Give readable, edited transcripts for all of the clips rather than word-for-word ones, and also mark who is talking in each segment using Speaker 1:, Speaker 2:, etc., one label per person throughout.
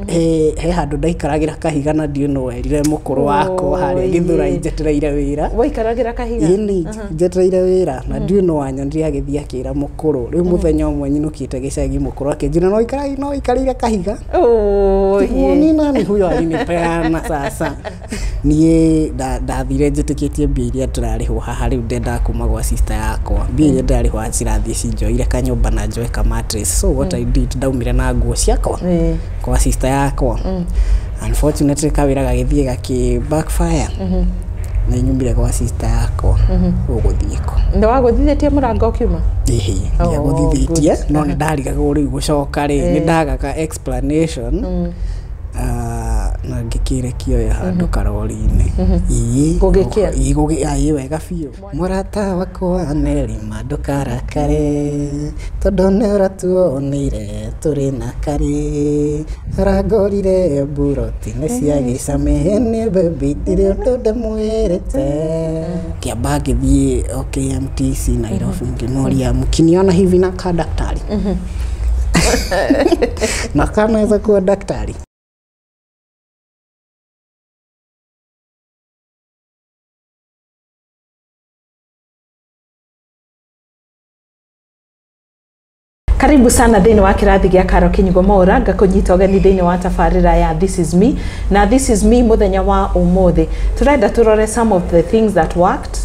Speaker 1: he handu ndaikaragira kahiga na ndiu no werire mukuru wako hari Githurai njetereire wira
Speaker 2: waikaragira kahiga
Speaker 1: ini njetereire wira na ndiu no wanyondri agithii akira mukuru riu muthenya umwe nyinukite gicagi mukuru akinjira no ikarire kahiga ni nani huyo alinipeana sasa nie ndathire njitikitie mbia turarihwo haha riu ndenda kuma gwa sister yakwa mbia ndarihwo acirathie cinjoire kanyumba na njoe ka mattress so what I did ndaumire na nguo ciakwa kwa sister yakwa unfortunately kawira gagithie gaki backfire na nyumbire kwa sister yakwa uguthieko
Speaker 2: ndo waguthithietie murango ukiuma
Speaker 1: ndia guthithietie no ni ndariga guri gucoka ri ni ndagaga explanation na ngikire kioya handu karori-ini
Speaker 2: gugikia
Speaker 1: ii wega biu murata wakwa Nelly mandukarakare tondu ni uratuonire turi na kari ragorire buroti ni cia gicame ni baby ndiri undu ndamwirite kiamba ngithie KMTC Nairobi ngimoria mkiniona hivi na ka daktari na kanaweza kuwa daktari.
Speaker 2: Karibu sana thini wa kirathi gia Karo Kinyugo Mwaura ngakunyita ogeni thini wa tafarira ya This Is Me na This Is Me muthenya wa umuthi turenda turore some of the things that worked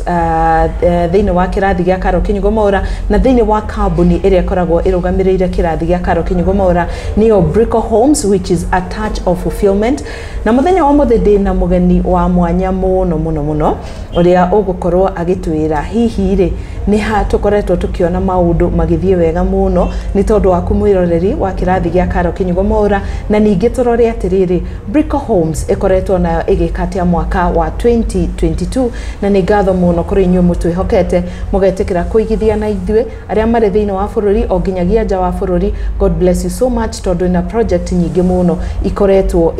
Speaker 2: thini wa kirathi gia Karo Kinyugo Mwaura na thini wa kambuni iria koragwo irugamirire kirathi gia Karo Kinyugo Mwaura niyo Brico Homes which is a touch of fulfillment na muthenya wa umuthi ndina mugeni wa mwanya muno uria ugukorwo agitwira hihi ri ni ha tukoretwo tukiona maundu magithie wega muno ni tondu wa kumwiroreri wa kirathi gia Karo Kinyugo Mwaura na ningi turore atiriri Brico Homes ikoretwo na igikatia mwaka wa 2022 na ni ngatho muno kuri inyu mutwihokete mugetikira kuigithia na ithue aria mari thini wa bururi o nginyagia nja wa bururi. God bless you so much tondu na project nyingi muno ikoretwo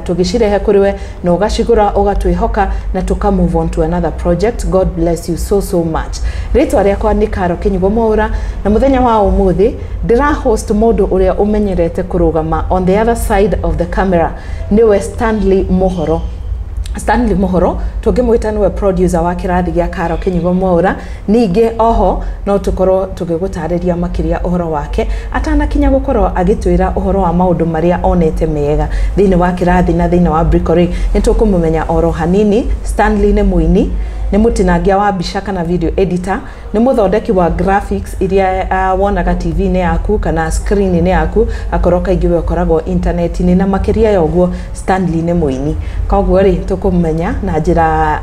Speaker 2: tugishirehe kuriwe na ugashigura ugatwihoka na tuka move on to another project. God bless you so much. Ritwa riakwa ni Karo Kinyugo Mwaura na muthenya wa umuthi ndira host mundu uria umenyerete kurugama on the other side of the camera niwe Stanley Muhoro. Stanley Muhoro tugimwita niwe producer wa kirathi gia Karo Kinyugo Mwaura ninge oho no tukorwo tugigutariria makiria uhoro wake atana kinya gukorwo agitwira uhoro wa maundu maria onete mega thini wa kirathi na thini wa Brico ni tukumumenya oro hanini. Stanley ni muini ni mutinangia wa mbica kana video editor ni muthondeki wa graphics iria wonaga TV-ini yaku kana screen-ini yaku akoroka ingiwe koragwo internet-ini na makiria yoguo Stanley ni muini koguo ri tukumenya na njira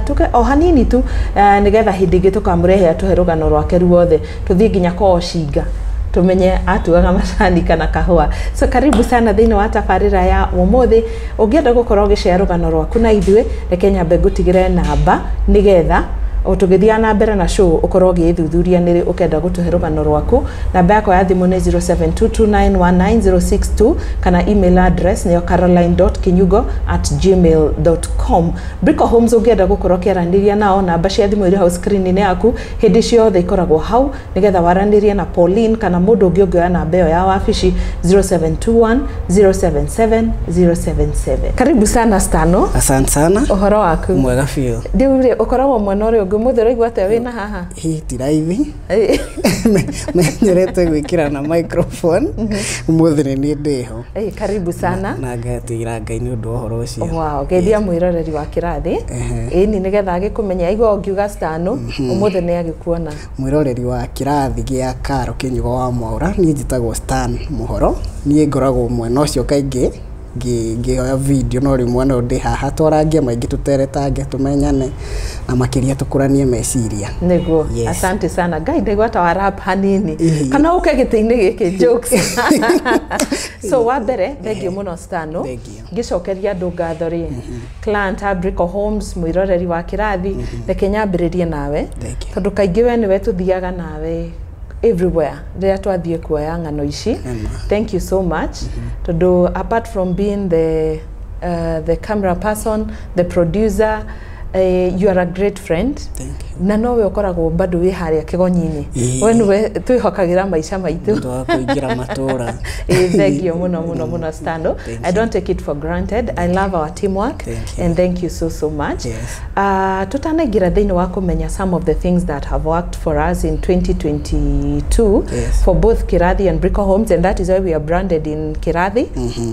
Speaker 2: tuke o hanini tu nigetha hindi ingi tukamrehe atuhe rugano rwake ruothe tuthie nginya ko shinga tumenye atuaga macani kana kahua. So karibu sana thini wa tafarira ya umuthi ungienda gukorwo gicea rugano rwaku na ithue reke nyambe ngutigire namba nigetha utugithia na mbere na show ukorwo githuthuria niri ukenda gutuhe rugano rwaku. Namba yako ya thimu ni 0722919062 kana email address ni caroline.kinyugo@gmail.com. Brico Homes ungienda gukorwo kiaraniria nao namba cia thimu iri hau screen-ini yaku hindi ciothe ikoragwo hau nigetha waranirie na Pauline kana mundu ungi ungioya namba iyo ya wabici 0721077077. Karibu sana Stano.
Speaker 1: Asante sana.
Speaker 2: Uhoro waku
Speaker 1: mwega biu
Speaker 2: ndiuri ukoragwo mwena uri muthero igwate wina haha
Speaker 1: tiraithi menyerete gwikira na microphone muthiri ni ndiho
Speaker 2: karibu sana
Speaker 1: na ngatira Ngai ni undu uhoro ucio
Speaker 2: wow geithia mwiroreri wa kirathi ni nigetha agikumenya igwa ngiuga Stano umuthi ni agikuona
Speaker 1: mwiroreri wa kirathi gia Karo Kinyugo wa Mwaura ni njitagwo Stan Muhoro ni ngoragwo mwena ucio kaingi ngioya video no rimwe no ndi haha twarangia maingi tuteretange tumenyane na makiria tukuranie meciria
Speaker 2: niguo. Asante sana Ngai ndigwata wa rap hanini kana uke giti-ini giki jokes so wa mbere thank you muno Stano ngicokeria andu ngatho ri client Brico Homes mwiroreri wa kirathi reke nyambiririe nawe tondu kaingi we niwe tuthiaga nawe everywhere there twathie kuoya ngano ici. Thank you so much tondu apart from being the camera person, the producer, You are a great friend.
Speaker 1: Thank you.
Speaker 2: Na nowe ukoragwo bado wi haria kigonyini. We niwe twihokagira maica maitu.
Speaker 1: Ndo kuingira matora.
Speaker 2: Thank you muno Stando. I don't take it for granted. I love our teamwork and thank you so much.
Speaker 1: Yes.
Speaker 2: Tutanagira thiini wa kumenya some of the things that have worked for us in 2022 for both Kirathi and Brico Homes, and that is why we are branded in Kirathi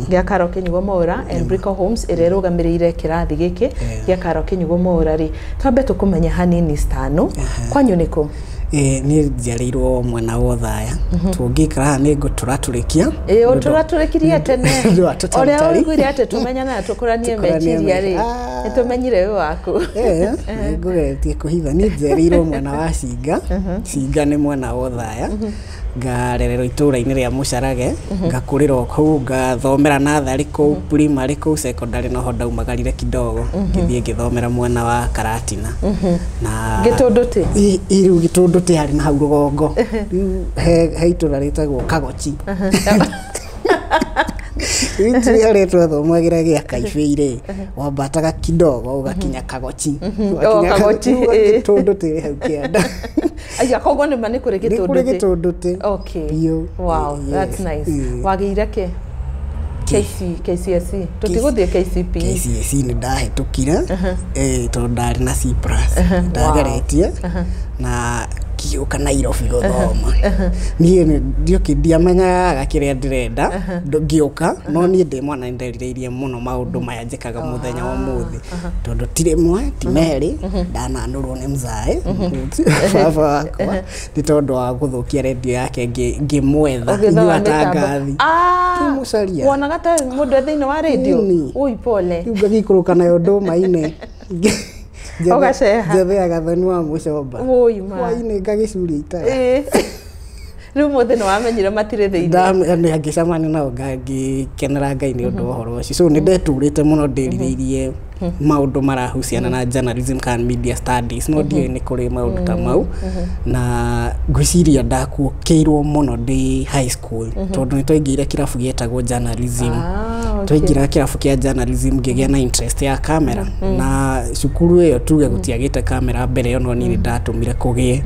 Speaker 2: gya Karo Kinyugo Mwaura and Brico Homes irerugamirire Kirathi giki gya Karo Kinyugo Mwaura ri twambe tukumenya hanini Stano kwanyu niko
Speaker 1: ni njiarirwo mwena wa Othaya tungikara ni guturaturikia
Speaker 2: uturaturikirie tene oria wiguire ate tumenyana tukuranie mechiria ri nitumenyire we waku
Speaker 1: ngugetie kuhitha ni njiarirwo mwena wa Singa ni mwena wa Othaya ngarererwo itũra-inĩ rĩa Mũcarage ngakurĩrwo kũu ngathomera nathari kũu primary kũu secondary noho ndaumagarire kidogo ngĩthiĩ ngĩthomera mwena wa Karatina na
Speaker 2: Gĩtũndũtĩ
Speaker 1: rĩu Gĩtũndũtĩ harĩ na hau rũgongo he itũra rĩtagwo Kagochi Ithuĩ rĩ twathomagira gĩa Kaibĩire wambataga kidogo ugakinya Kagochi Gĩtũndũtĩ hau kĩanda
Speaker 2: aya kogo nĩ mani kũrĩ
Speaker 1: Gĩtũndũtĩ
Speaker 2: okay wow that's nice wagĩire ke KCSE tutigũthie KCSE
Speaker 1: nĩ ndahĩtũkire tondũ ndarĩ na C+ ndageretie na kiuka Nairobi guthoma niĩ ndiamenyaga kĩrĩa ndĩrenda ngĩũka no niĩ ndĩ mwana nderirĩirie mũno maũndũ maya njĩkaga mũthenya wa mũthĩ tondũ ti rĩmwe ti merĩ ndananũrwo nĩ mzaĩ baba wakwa nĩ tondũ wa gũthũkia redio yake ngĩmwetha inyuĩ atangathi tũmũcaria
Speaker 2: wonaga ta mũndũ thĩinĩ wa redio ui pole
Speaker 1: rĩu ngagĩikũrũka nayo ndũma-inĩ
Speaker 2: Ogaceha
Speaker 1: Jatheaga thani wa mũcomba hwainĩ ngagĩcuria itara
Speaker 2: rĩu mũthĩ nĩ wamenyire matirĩ thĩinĩ
Speaker 1: ngĩcemania nao ngagĩkenera Ngai nĩ ũndũ wa ũhoro ũcio so nĩ ndeturĩte mũno ndĩrirĩirie maũndũ marahusiana na journalism and media studies no ndiũĩ nĩ kũrĩ maũndũ ta mau na ngwĩciria ndakuũkĩirwo mũno ndĩ high school tondũ nĩ twaingĩire kĩrabu gĩetagwo journalism twaingĩra kĩrabu kĩa journalism ngĩgĩa na interest ya camera na cukuru ĩyo tuge gũtiagĩte camera mbere ĩyo no niĩ ndatũmire kũgĩe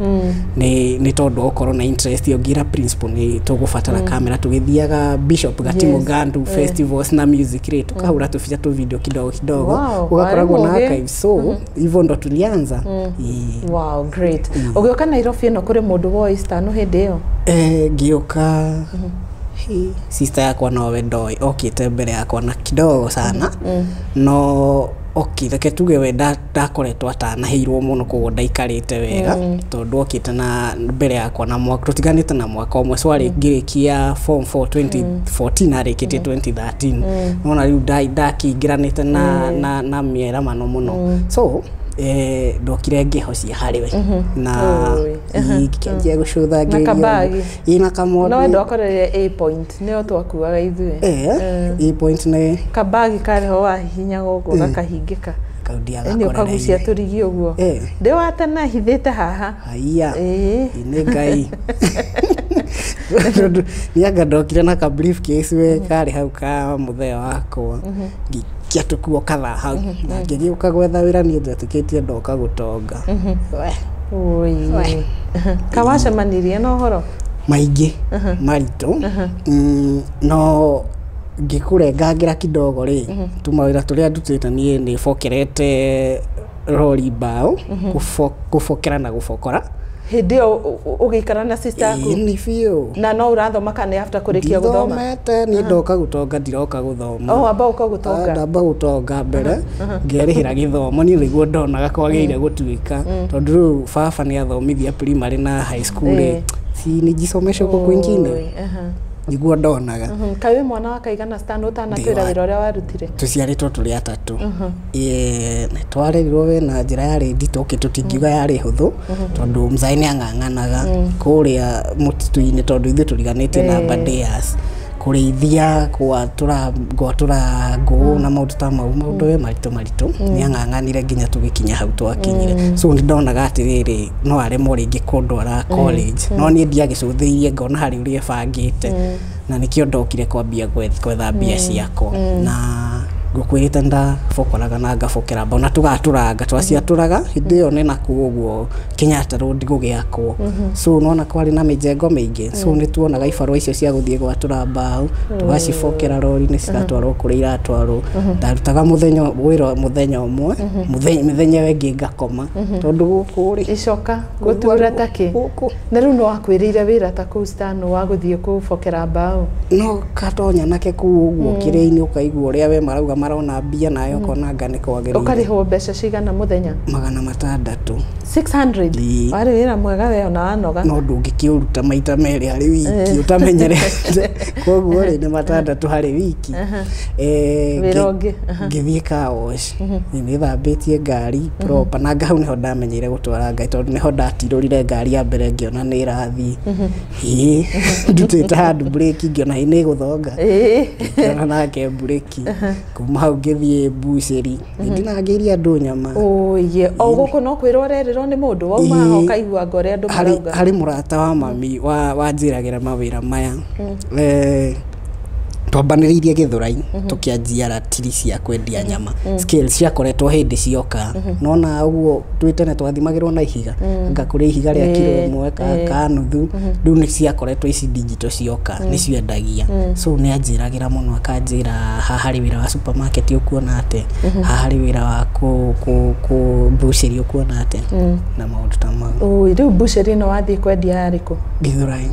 Speaker 1: nĩ tondũ okorwo na interest ngĩra principal nĩ tũgũbatara camera tũgĩthiaga Bishop Gatimo Gandu festivals na music rate tukahura tuficha tu video kidogo ugakoragwo na archive so hivyo ndo tulianza
Speaker 2: wow great ũgĩoka Nairobi ĩno kũrĩ mũndũ wa Eastern hĩndĩ ĩyo
Speaker 1: ngĩoka sister yakwa nowe ndoi okĩte mbere yakwa na kidogo sana no reke tuge we ndakoretwo atanaheirwo mũno koguo ndaikarĩte wega tondũ okĩte na mbere yakwa na mwaka tũtiganĩte na mwaka ũmwe so ngĩrĩkia form 4 2014 arĩkĩtie 2013 nona rĩu ndakĩingĩranĩte na mĩeramano mũno so ndokire ngĩhocia harĩ we na ngĩanjia gũcũtha ngĩria ina kamodo
Speaker 2: no ndokorere A point nĩo twakuaga ithuĩ
Speaker 1: A point nĩ
Speaker 2: kabagi kare ho wahihinya gũkũ gakahingĩka nĩ ũkagucia tũrigi ũguo ndĩ watena hithĩte haha
Speaker 1: haiya nĩ Ngai nianga ndokire na ka briefcase we karĩ hau ka mũthea wakwa kiatukuo kadha hau ngĩgĩũka gwetha wĩra niĩ ndetĩkĩtie ndoka gũtonga kawacemanirie na ũhoro maingĩ maritũ no ngĩkũrengangĩra kidogo rĩ tũmawĩra tũrĩa ndutĩte niĩ nĩ bokerete lorry mbaũ gũbokera na gũbokora
Speaker 2: hĩndĩ ĩyo ũgĩikara na sister yaku
Speaker 1: ni biũ
Speaker 2: na no ũrathoma kana after kũrĩkia gũthoma
Speaker 1: thomete niĩ ndoka gũtonga ndiroka gũthoma
Speaker 2: amba ũkagũtonga
Speaker 1: ndamba gũtonga mbere ngerĩhĩra gĩthomo niĩ nĩguo ndonaga kwagĩrĩire gũtuĩka tondũ rĩu baba nĩ athomithia primary na high school si nijisomeshe huko kwingine niguo ndonaga
Speaker 2: kawe mwana wa kaigana Stan ũtanatwĩra wĩra ũrĩa warutire
Speaker 1: tũciarĩtwo tũrĩ atatũ na twarerirwo we na njĩra yarĩ nditũ tũtingiuga yarĩ hũthũ tondũ mzaĩ nĩ ang'ang'anaga kũrĩa mũtitũ-inĩ tondũ ithuĩ tũriganĩtie na bandeas kũrĩithia gwatũra ngũ na maũndũ ta mau maũndũ we maritũ nĩ ang'ang'anire nginya tũgĩkinya hau twakinyire so nĩ ndonaga atĩrĩrĩ no aremwo rĩngĩ kũndwara college no niĩ ndiagĩcũthĩirie ngona harĩ ũrĩa bangĩte na nĩkĩo ndokire kwambia gwetha mbia ciakwa na ngukwirite ndabokoraga na ngabokera mbao na tugaturanga twaciaturaga hindi yo nena kuguo Kenyatta Road gugiakwo so nona kwari na mijengo mingi so ni tuonaga ibarua icio cia guthie gwatura mbao tugacibokera lorry ni cigatwarwo kuri iratwarwo ndarutaga muthenya umwe muthenya wengi ngakoma tondu guku ri
Speaker 2: icoka gutura taki na riu no wakwirire wira ta ku Stan wa guthie kubokera mbao
Speaker 1: no katonya nake kuguo kire-ini ukaigua uria we marauga marona mbia nayo kona ngane kwagirira
Speaker 2: ukariho mbeca cigana muthenya
Speaker 1: 600
Speaker 2: 600 wari wira mwega we ona anoga
Speaker 1: no ndungikiuruta maita meri hari wiki utamenyerete koguo ri ni 600 hari wiki
Speaker 2: wirongi
Speaker 1: ngithie kaosh ni thambitie ngari proper na ngahau niho ndamenyeire gutwara ngai tondu niho ndatirurire ngari ya mbere ngiona ni irathi ndutite hand brake ngiona ni guthonga ngiona nake brake kuma hau ngithie buceri ndinangiria andu nyama
Speaker 2: ye o guku no kwirwo rerirwo ni mundu wauma ho kaigua ngore andu marauga
Speaker 1: hari murata wa mami wanjiragira mawira maya twambaniriirie Githurai tukianjia ratiri cia kwendia nyama skills ciakoretwo hindi cioka nona uguo twitene twathimagirwo na ihiga ngakuria ihiga ria kilo 1 ka nuthu riu ni ciakoretwo ici digital cioka ni ciendagia so ni anjiragira muno akanjira hari wira wa supermarket ukuona ate hari wira wa ku buceri ukuona ate na maundu ta mau
Speaker 2: riu buceri no wathie kwendia ariku
Speaker 1: Githurai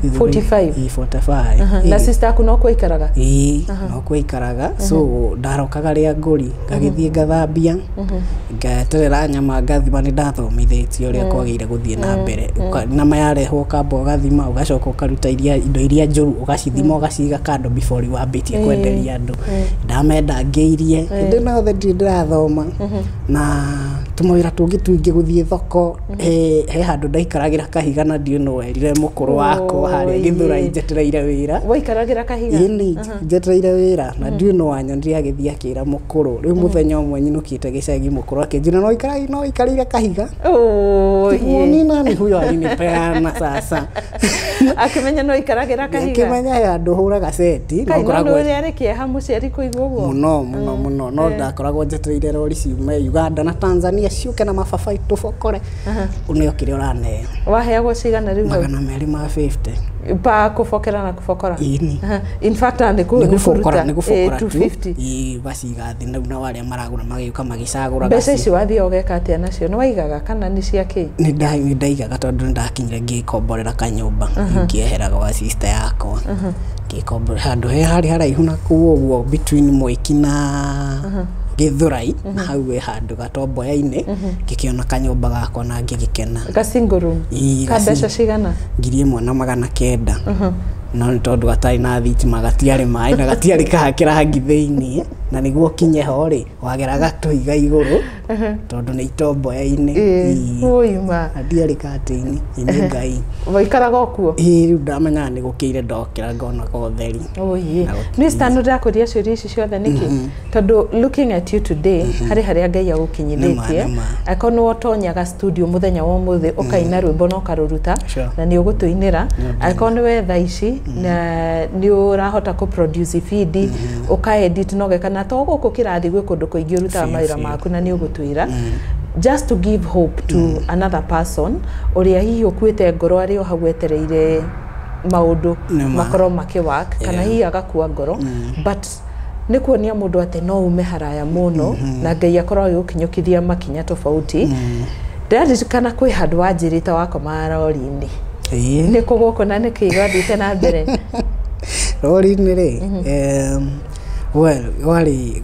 Speaker 2: 45 na sister aku no kuikaraga
Speaker 1: no kuikaraga so ndarokaga ria nguri ngagithie ngathambia ngaterera nyama ngathima ni ndathomithitio ria kwagire guthie na mbere na mayarehwo kamba gathima ugacoka ukaruta indo iria njuru ugacithima ugaciga kando before wambitie kwenderia andu ndamenda ngeirie ndi na othe ndirathoma na tumawira tungi tuingi guthie thoko he handu ndaikaragira kahiga na ndio no werire mukuru wako hari Githurai njetereire wira
Speaker 2: waikaragira kahiga
Speaker 1: njetereire wira na ndio no wanyondire agithia kira mukuru riu muthenya umwe nyinukite gicagi mukuru akijina no ikarire kahiga ni nani huyo alinipeana sasa
Speaker 2: akimenya no ikaragira kahiga
Speaker 1: akimenya yandu huraga seti
Speaker 2: no koragwo ri ari kieha muciari kuigwa uguo
Speaker 1: muno no ndakoragwo njetereire lorry ciume Uganda na Tanzania ciuke na mababai tubokore unio kire urane
Speaker 2: waheagwo cigana riu
Speaker 1: 250
Speaker 2: pa kubokera na kubokora in fact
Speaker 1: ni gufokora
Speaker 2: 250
Speaker 1: basiga thina na wale maragura magiuka magicagura
Speaker 2: mbeca ici wathie ogeka atia nacio no waigaga kana ni ciake
Speaker 1: ni ndaigaga tondu ndakinyire ngikomborera kanyumba ngieheraga wa sister yakwa ngikomborera handu hari haraihu na kuguo between Mwiki na Githurai na hau handu gatomboya-ini ngikiona kanyumba gakwa na ngigikena
Speaker 2: ka single room ka mbeca cigana
Speaker 1: 1900 no ni tondu gatari na thitima gatiari mai na gatiari kahakira hangi thiini na niguo kinye ho ri wageraga tuiga iguru tondu ni itomboya-ini
Speaker 2: uima
Speaker 1: ndiari katini ini ngai
Speaker 2: waikaraga okuo
Speaker 1: riu ndamenya ni gukire ndokira ngona gotheri
Speaker 2: ni Stan ndakuria ciuria ici ciothe niki tondu looking at you today hari ngai agukinyithitie akono wotonyaga studio muthenya wa muthi ukaina rwimbo no karuruta na ni ugutuinira akono we thaici na ni urahota ku produce feed ukaedit no gekana to guku Kirathi gwe kundu kuingi uruta mawira maku na ni ugutuira just to give hope to another person uria hihi ukuite ngoro ari o hagwetereire maundu makoro makiwak kana hihi agakua ngoro but ni kuonia mundu ate no ume haraya muno na ngai akorwo agukinyukithia makinya tofauti ndaririkana kwi handu wanjirite wakoma lorry-ini ni kugoko na ni kigathite na mbere
Speaker 1: lorry-ini ri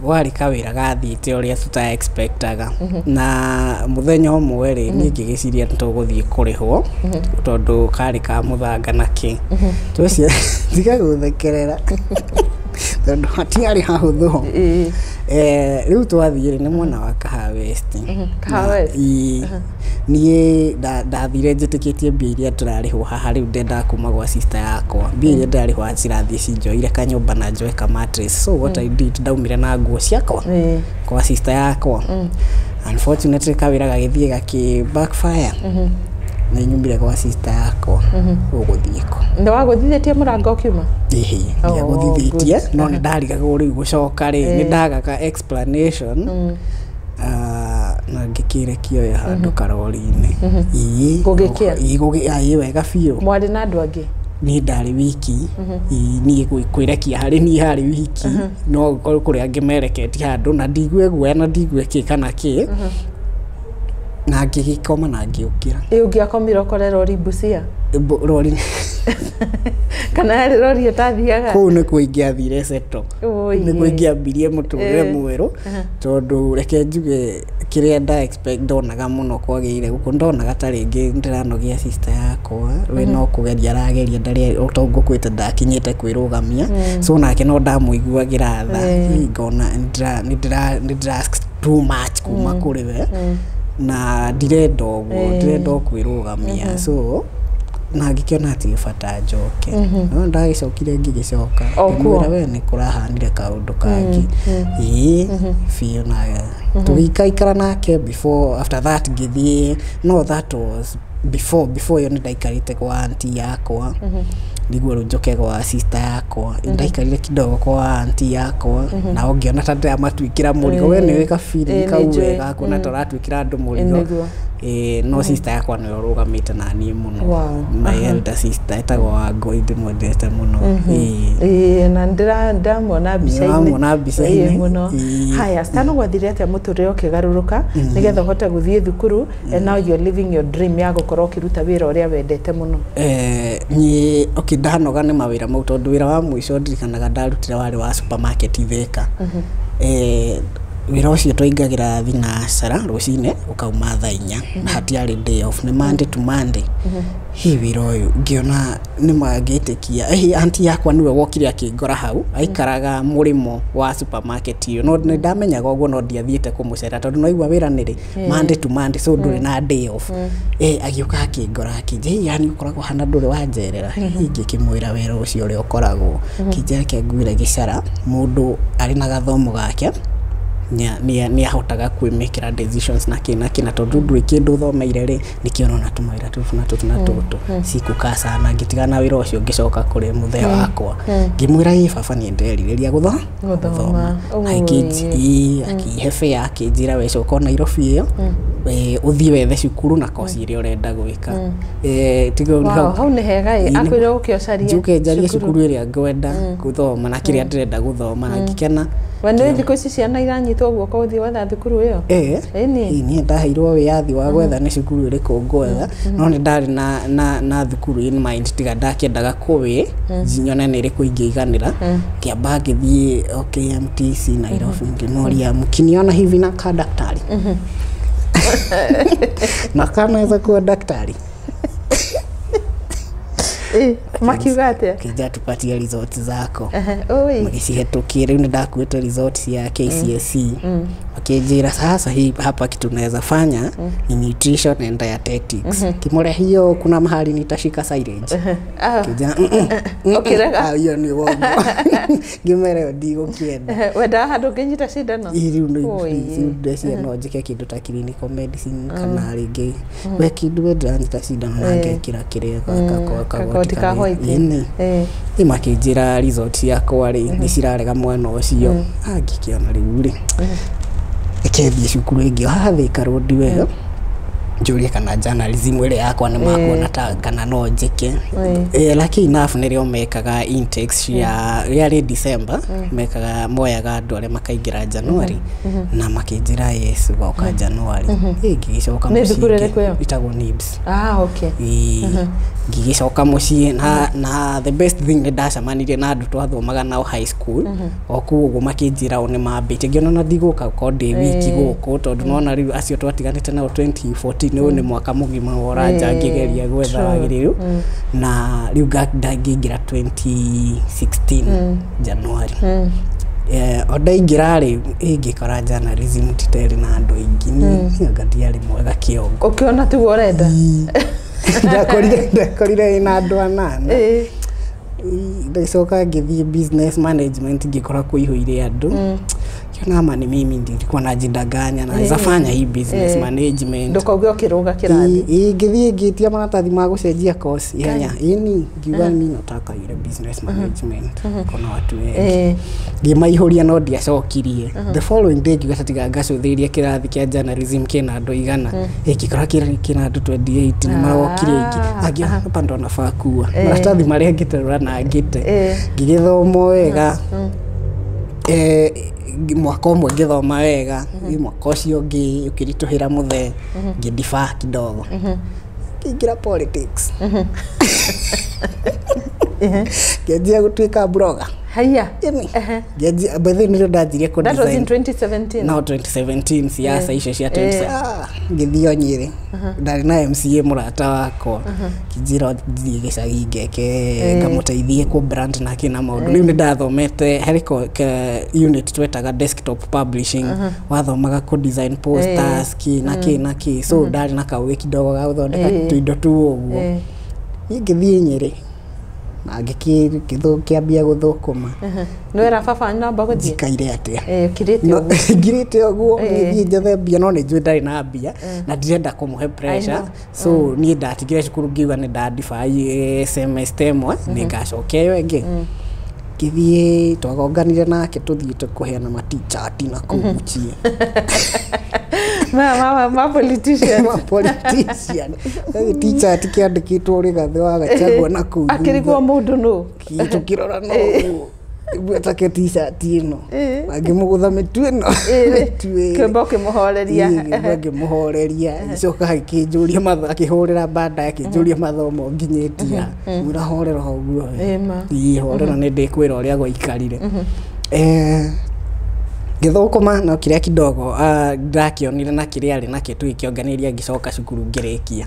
Speaker 1: wari kawira gathiite uria tuta expectaga na muthenya umwe ri ni ngigiciria tuguthie kurihwo tondu kari ka muthanga naki tucia tiga guthekerera tondu hatiari hahuthu riu twathire ni mwana wa Kaha West nie ndathire njitikitie mbia iria turarihwo haha riu ndenda kuma gwa sister yakwa mbia iria ndarihwo cirathie cinjoire kanyumba na njoe ka mattress so what I did ndaumire na nguo ciakwa kwa sister yakwa unfortunately kawira gagithie gaki backfire na nyumbire kwa sister yakwa uguthieko
Speaker 2: ndo waguthithĩtie mũrango ũkiuma
Speaker 1: ndia guthithĩtie no nĩ ndariga gũrĩ gucoka rĩ nĩ ndagaga explanation na ngĩkĩre kioya handũ karori-inĩ ii wega biũ
Speaker 2: mwarĩ na andũ angĩ
Speaker 1: ni ndari wiki ni kwirekia hari ni hari wiki no kuria ngimereketi handu na ndigwe gwe na ndigwe ki kana ki na ngigikoma na ngiukira
Speaker 2: ungiakomira ukorera uri Busia
Speaker 1: rori
Speaker 2: kana rori utathiaga
Speaker 1: kuu ni kuingiathire seto ni kuingiambirie muturire mweru tondu reke njuge kiria nda expect ndonaga muno kwagire guko ndonaga ta ringi ndiranogia sister yakwa we no kugeria arageria ndari utongo kwita ndakinyite kwirugamia so nake no ndamuiguagira tha ngona ndira too much kuma kuri we na ndirenda kwirugamia so na ngikiona ati bata njoke no ndagicokire ngigicoka ngwira we ni kurahanire kaundu kangi fio na tuikaikara nake before after that ngithie no that was before yo ndaikarite kwa auntie yakwa niguo njoke kwa sister yakwa ndaikarire kidogo kwa auntie yakwa na ongiona ta ndamatuikira murigo we ni weka feeling kauwega kuna toratwikira andu murigo no sister yakwa no rugamite na ni muno my elder sister etagwa Goidi modeste muno
Speaker 2: na ndamona bica-inĩ muno haya Stan gwathire atia muturire ukigaruruka nigetha uhote guthie thukuru and now you're living your dream ya gukorwo kiruta wira uria wendete muno
Speaker 1: ni ndanoga ni mawira mau tondu wira wa mwisho ndirikanaga ndarutire wari wa supermarket Thika wira ucio twaingagira thinacara rucine ukauma thaa 4 na hatiari day off ni Monday to Monday hi wira uyu ngiona ni magitikia auntie yakwa niwe wokire akingora hau aikaraga murimo wa supermarket iyo no ndamenyaga uguo no ndiathiite kumucera tondu no igwa wira niri Monday to Monday so nduri na day off agiuka akingora akije yani ukoragwo hana nduri wanjerera ngikimwira wira ucio uri ukoragwo kijake ngwire gicara mundu ari na gathomo gake ni ahotaga kwimekira decisions na kina tondu ndui kindu thomeire ri nikiona na tumaira tufu na tutu sikuka sana ngitigana wira ucio ngicoka kuri muthea wakwa ngimwira baba ni ndeririria guthoma akihefe yake njira we coka Nairobi iyo uthie wethe cukuru na kosi iria urenda gwika tigo
Speaker 2: hau ni hega akwire ukiocaria
Speaker 1: njuke njarie cukuru iria ngwenda guthoma na kiria ndirenda guthoma na ngikena
Speaker 2: wende thikũ ici ciana iranyitwo guoko uthie wetha thukuru iyo
Speaker 1: ni ndaheirwo wiathi wa gwetha ni cukuru iriku ngwetha no ni ndari na thukuru in mind tiga ndakiendaga kuwi zinyone ni iriku ingeiganira kiamba ngithie KMTC Nairobi ngimoria mkiniona hivi na ka daktari na kanaweza kuwa daktari
Speaker 2: makiuga atia
Speaker 1: kija tupatie results zako mgicihetukie riu ndakuita results ya KCSE akijira sasa hii hapa kitu naweza fanya ni nutrition and dietetics kimore hiyo kuna mahali nitashika silence kija
Speaker 2: okirega
Speaker 1: hiyo ni wongo ngimere ndigo kienda
Speaker 2: wenda handu nginyita cindano
Speaker 1: riu ndio no njike kindu ta clinical medicine kana ringi we kindu wenda nyita cindano na ngekira kiria
Speaker 2: katika hoiti
Speaker 1: imakijira result yakwa ri ni cirarega mwena ucio angikiona riu ri ekethie cukuru ingi hathika road wega njurie kana journalism ile yakwa ni makuona ta kana no njike lakini enough nirio mekaga intakes ya December mekaga moyaga andu aria makaingira January na makijira yes goka January ngigicoka mucii itagwo NIBS
Speaker 2: okay
Speaker 1: ngigicoka mucii na the best thing ni ndacamanirie na andu twathomaga nao high school okugo makijira one mambite ngiona na ndiguka kode wiki guku tondu nona riu acio twatiganite nao 2014 ni mwaka mugima woranja ngigeria gwetha wagiriru na riu ndangingira 2016 January odaingira ri ingikora journalism titeri na andu ingi ni ngatia ri mwega kiongo
Speaker 2: ukiona tu urenda
Speaker 1: ndakorire na andu anana ndacoka ngithie business management ngikora kuihuire andu Kiona ni mimi nilikuwa najidanganya na nizafanya hii business management.
Speaker 2: Ndio kaugeo kiroga kirathi.
Speaker 1: Ngithie ngitia maratathi ma gucenjia course ihenya. Ini ngiuga mimi nataka ile business management. Kuna watu wengi. Ngimaihũria no ndiacokirie. The following day ngiuga tiga ngacũthĩria kirathi kia journalism kina andũ igana. Gĩkora kina andũ 28 na marokire ingi. Agia pando na fakua. Maratathi marĩa ngĩterũra na ngĩte. Ngĩgĩthoma wega. Mwaka ũmwe ngĩthoma wega, mwaka ũcio ũkĩritũhĩra mũthee, ngĩdifa kidogo. Ngĩingĩra politics. Ngĩanjia gũtuĩka blogger.
Speaker 2: Haya.
Speaker 1: Ngĩanjia bethe nĩrĩo ndanjirie ku design.
Speaker 2: That was in 2017.
Speaker 1: No 2017 siasa icio cia 20. Ngĩthio Nyĩrĩ. Ndarĩ na MCA mũrata wakwa. Kĩnjĩra thiĩ gĩcagi ngeke ngamũteithie ku brand na kina maũndũ. Rĩu nĩndathomete harĩ unit twetaga desktop publishing. Wathomaga ku design posters kĩ. So ndarĩ na kaũgĩ kidogo ga gũthondeka tũindo tu ũguo. Ngĩthiĩ Nyĩrĩ. Na ngĩkĩambia gũthũkũma.
Speaker 2: No era baba namba gũthiĩ.
Speaker 1: Njikaire atĩa.
Speaker 2: Kirĩte ũguo.
Speaker 1: Ngirĩte ũguo ngĩthiĩ njethe mbia no nĩnjũĩ ndarĩ na mbia na ndirenda kũmũhe pressure. So niĩ ndatigire cukuru ngiuga nĩ ndadibai semester ĩmwe nĩngacokia ĩyo ĩngĩ. Ngĩthiĩ twagonganire nake tũthiĩ tũkũheana ma-t-shirt na kũguchie.
Speaker 2: Ma politician.
Speaker 1: Ma politician. T-shirt kĩandĩkĩtwo Rigathĩ wa Gachagua na kũu.
Speaker 2: Akĩrigwo mũndũ nũ.
Speaker 1: Tukĩrora no. Gwetake t-shirt ĩno. Ngĩmũgũtha mĩtu ĩno.
Speaker 2: Kĩmba ũkĩmũhoreria.
Speaker 1: Ngĩmũhoreria. Icoka akĩnjũria mathomo, akĩhũrĩra banda akĩnjũria mathomo nginyĩtia. Ũrahorera ũguo. Horera nĩ ndĩkwĩra ũrĩa gwaikarire. Gĩthũkũma no kĩrĩa kidogo ndakĩonire na kĩrĩa arĩ nakĩo tũgĩkĩonganĩria ngĩcoka cukuru ngĩrĩkia.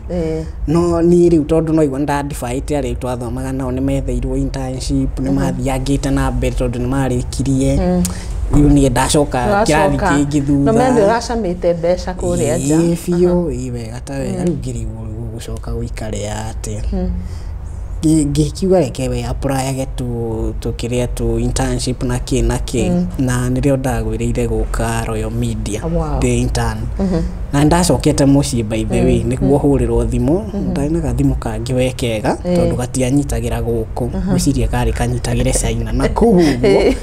Speaker 1: No niĩ rĩu tondũ no igua ndadibaĩte arĩ twathomaga nao nĩmetheirwo internship nĩmathiangĩte na mbere tondũ nĩmarĩkirie. Rĩu niĩ ndacoka kĩrathi kĩngĩ thutha.
Speaker 2: No mendĩ ũracamĩte mbeca kũrĩa nja.
Speaker 1: Biũ wega ta wega rĩu ngĩrigwo gũcoka gũikare atĩa. Ngĩkiuga reke we apply tũkĩrĩa tu internship na kĩ na nĩrĩo ndagwĩrĩire gũka Royal Media the intern. Na ndacokete mũciĩ by the way nĩguo hũrĩrwo thimũ. Ndarĩ na gathimũ kangĩ wekega tondũ gatianyitagĩra gũkũ. Gwĩciria karĩ kanyitagĩre China na kũu ũguo.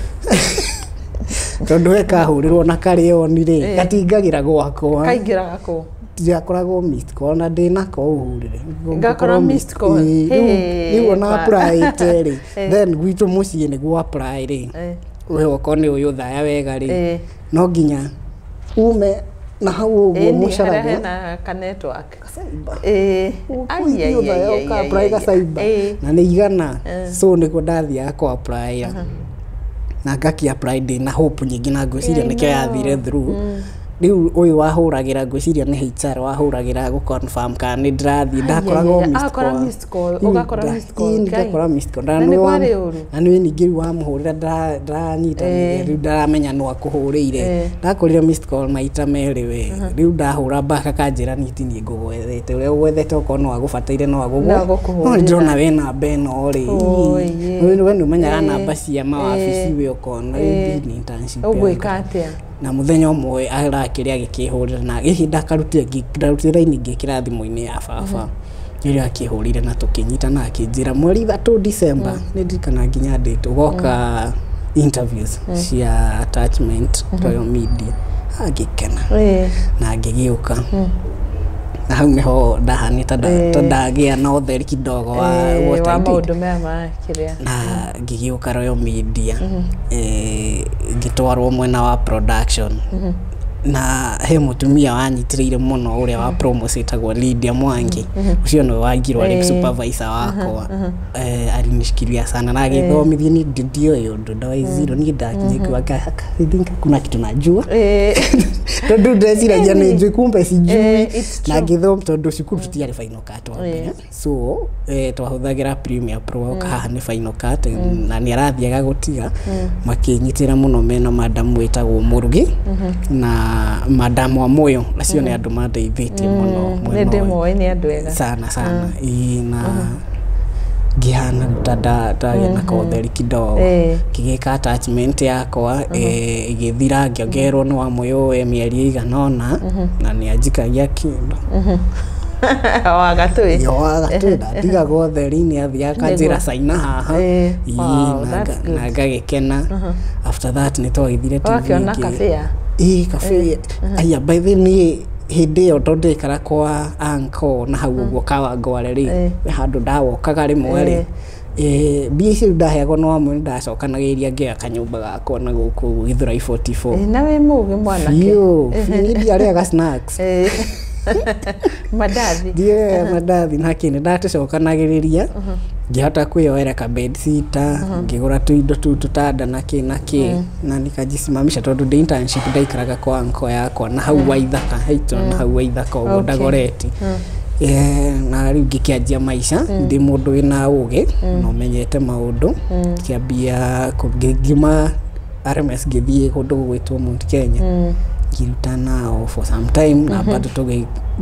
Speaker 1: Tondũ wekahũrĩrwo na karĩ onire gatingagĩra gwakwa.
Speaker 2: Kaingĩraga kũ?
Speaker 1: Ndiakoragwo missed call na ndĩnako ũhũrĩre.
Speaker 2: Ngakorwo missed call.
Speaker 1: Rĩu ona apply rĩ. Then gwitũ mũciĩ nĩguo apply rĩ. Ũyũ okorwo nĩ ũyũ Othaya wega rĩ. No nginya ume na hau ũguo mũcaragu.
Speaker 2: Na ka network.
Speaker 1: Apply gacaiba. Na nĩ igana. So nĩguo ndathiaga ku apply. Na ngaki apply ndĩ na hope nyingĩ na ngwĩciria nĩkĩo yathire through. Rĩu ũyũ wahũragĩra ngwĩciria nĩ HR wahũragĩra gũ-confirm kana nĩ ndĩrathiĩ ndakoragwo
Speaker 2: missed call. Ũgakora missed call.
Speaker 1: Ndakora missed call.
Speaker 2: Na nĩ kwarĩ ũru.
Speaker 1: Na nĩ ningĩ wamũhũrĩra ndaranyita rĩu ndaramenya no akũhũrĩire. Ndakorire missed call maita merĩ we. Rĩu ndahũra mbaka kanjĩra niti niĩ ngũgwethete. Ũrĩa ũgwethete okorwo no agũbataire no agũgũ. No ndĩrona we namba ĩno rĩ. We nĩũmenyaga namba cia mawabici we ũkona rĩu nĩ internship.
Speaker 2: Ũgwĩka atĩa?
Speaker 1: Na muthenya ũmwe arakĩrĩa gĩkĩhũrĩra na gĩhinda karutĩra raini ngĩkĩra thimũ-inĩ ya baba. Rĩrĩa akĩhũrire na tũkĩnyita na akĩnjĩra mweri 3 December nĩ ndirikana nginya date ũgoka interviews cia attachment Royal Media. Agĩkena na ngĩgĩũka. Na hau nĩho ndahanĩta ndagĩa na ũtheri kidogo wa
Speaker 2: maũndũ maya kĩrĩa.
Speaker 1: Na ngĩgĩũka Royal Media. Ngĩtwarwo mwena wa production. Na he mũtumia wanyitĩrĩire mũno ũrĩa wa promote etagwo Lydia Mwangi. Ũcio nĩwe wangirwo arĩ supervisor wakwa. Alinishikilia sana na agĩthomithia niĩ ndioĩ ũndũ ndawaizirwo niĩ ndakinyĩkua kuna kitu najua. Tondũ ndeciragia nĩ njũĩ kumbe sijui. Na ngĩthoma tondũ cukuru tũtiarĩ final cut wambere. So twahũthagĩra Premiere Pro haha nĩ final cut na nĩ arathiaga gũtiga makĩnyitĩra mũno mena madamu wĩtagwo Mũrugi na madamu wa Moyo acio nĩ andũ mandeithĩtie mũno.
Speaker 2: Nĩ ndĩmoĩ nĩ andũ ega
Speaker 1: sana. Na ngihana ndagĩa na kotheri kidogo ngĩgĩka attachment yakwa igĩthira ngĩongererwo nĩ wa mũyũ mĩeri iganona na nĩ anjikagia kĩndũ
Speaker 2: wagatũĩ
Speaker 1: ndigaga ũtheri nĩ athiaga kanjĩra caina haha na ngagĩkena after that nĩ twagĩthire
Speaker 2: wakĩona kabea
Speaker 1: kabea aya by the way hĩndĩ ĩyo tondũ ndĩikara kwa uncle na hau ũguo Kawangware rĩ handũ ndawokaga rĩmwe rĩ mbia icio ndaheagwo no amwe ndacokanagĩria ngĩaka kanyũmba gakwa na gũkũ Githurai 44
Speaker 2: na wĩ mũgĩ mwanake
Speaker 1: ndiarĩaga snacks
Speaker 2: mandathi
Speaker 1: na kĩnĩ ndacokanagĩrĩria ngĩhota kwĩyoera ka bed sitter ngĩgũra tũindo tũu tũtanda na kĩ na nikajisimamisha tondũ ndĩ internship ndaikaraga kwa uncle yakwa na hau Waithaka na hau Waithaka ũguo Ndagoreti na rĩu ngĩkĩanjia maica ndĩ mũndũ wĩna ũgĩ na ũmenyete maũndũ kĩambia ngĩuma RMS ngĩthiĩ kũndũ gwĩtwo Mount Kenya ngĩruta nao for some time na bado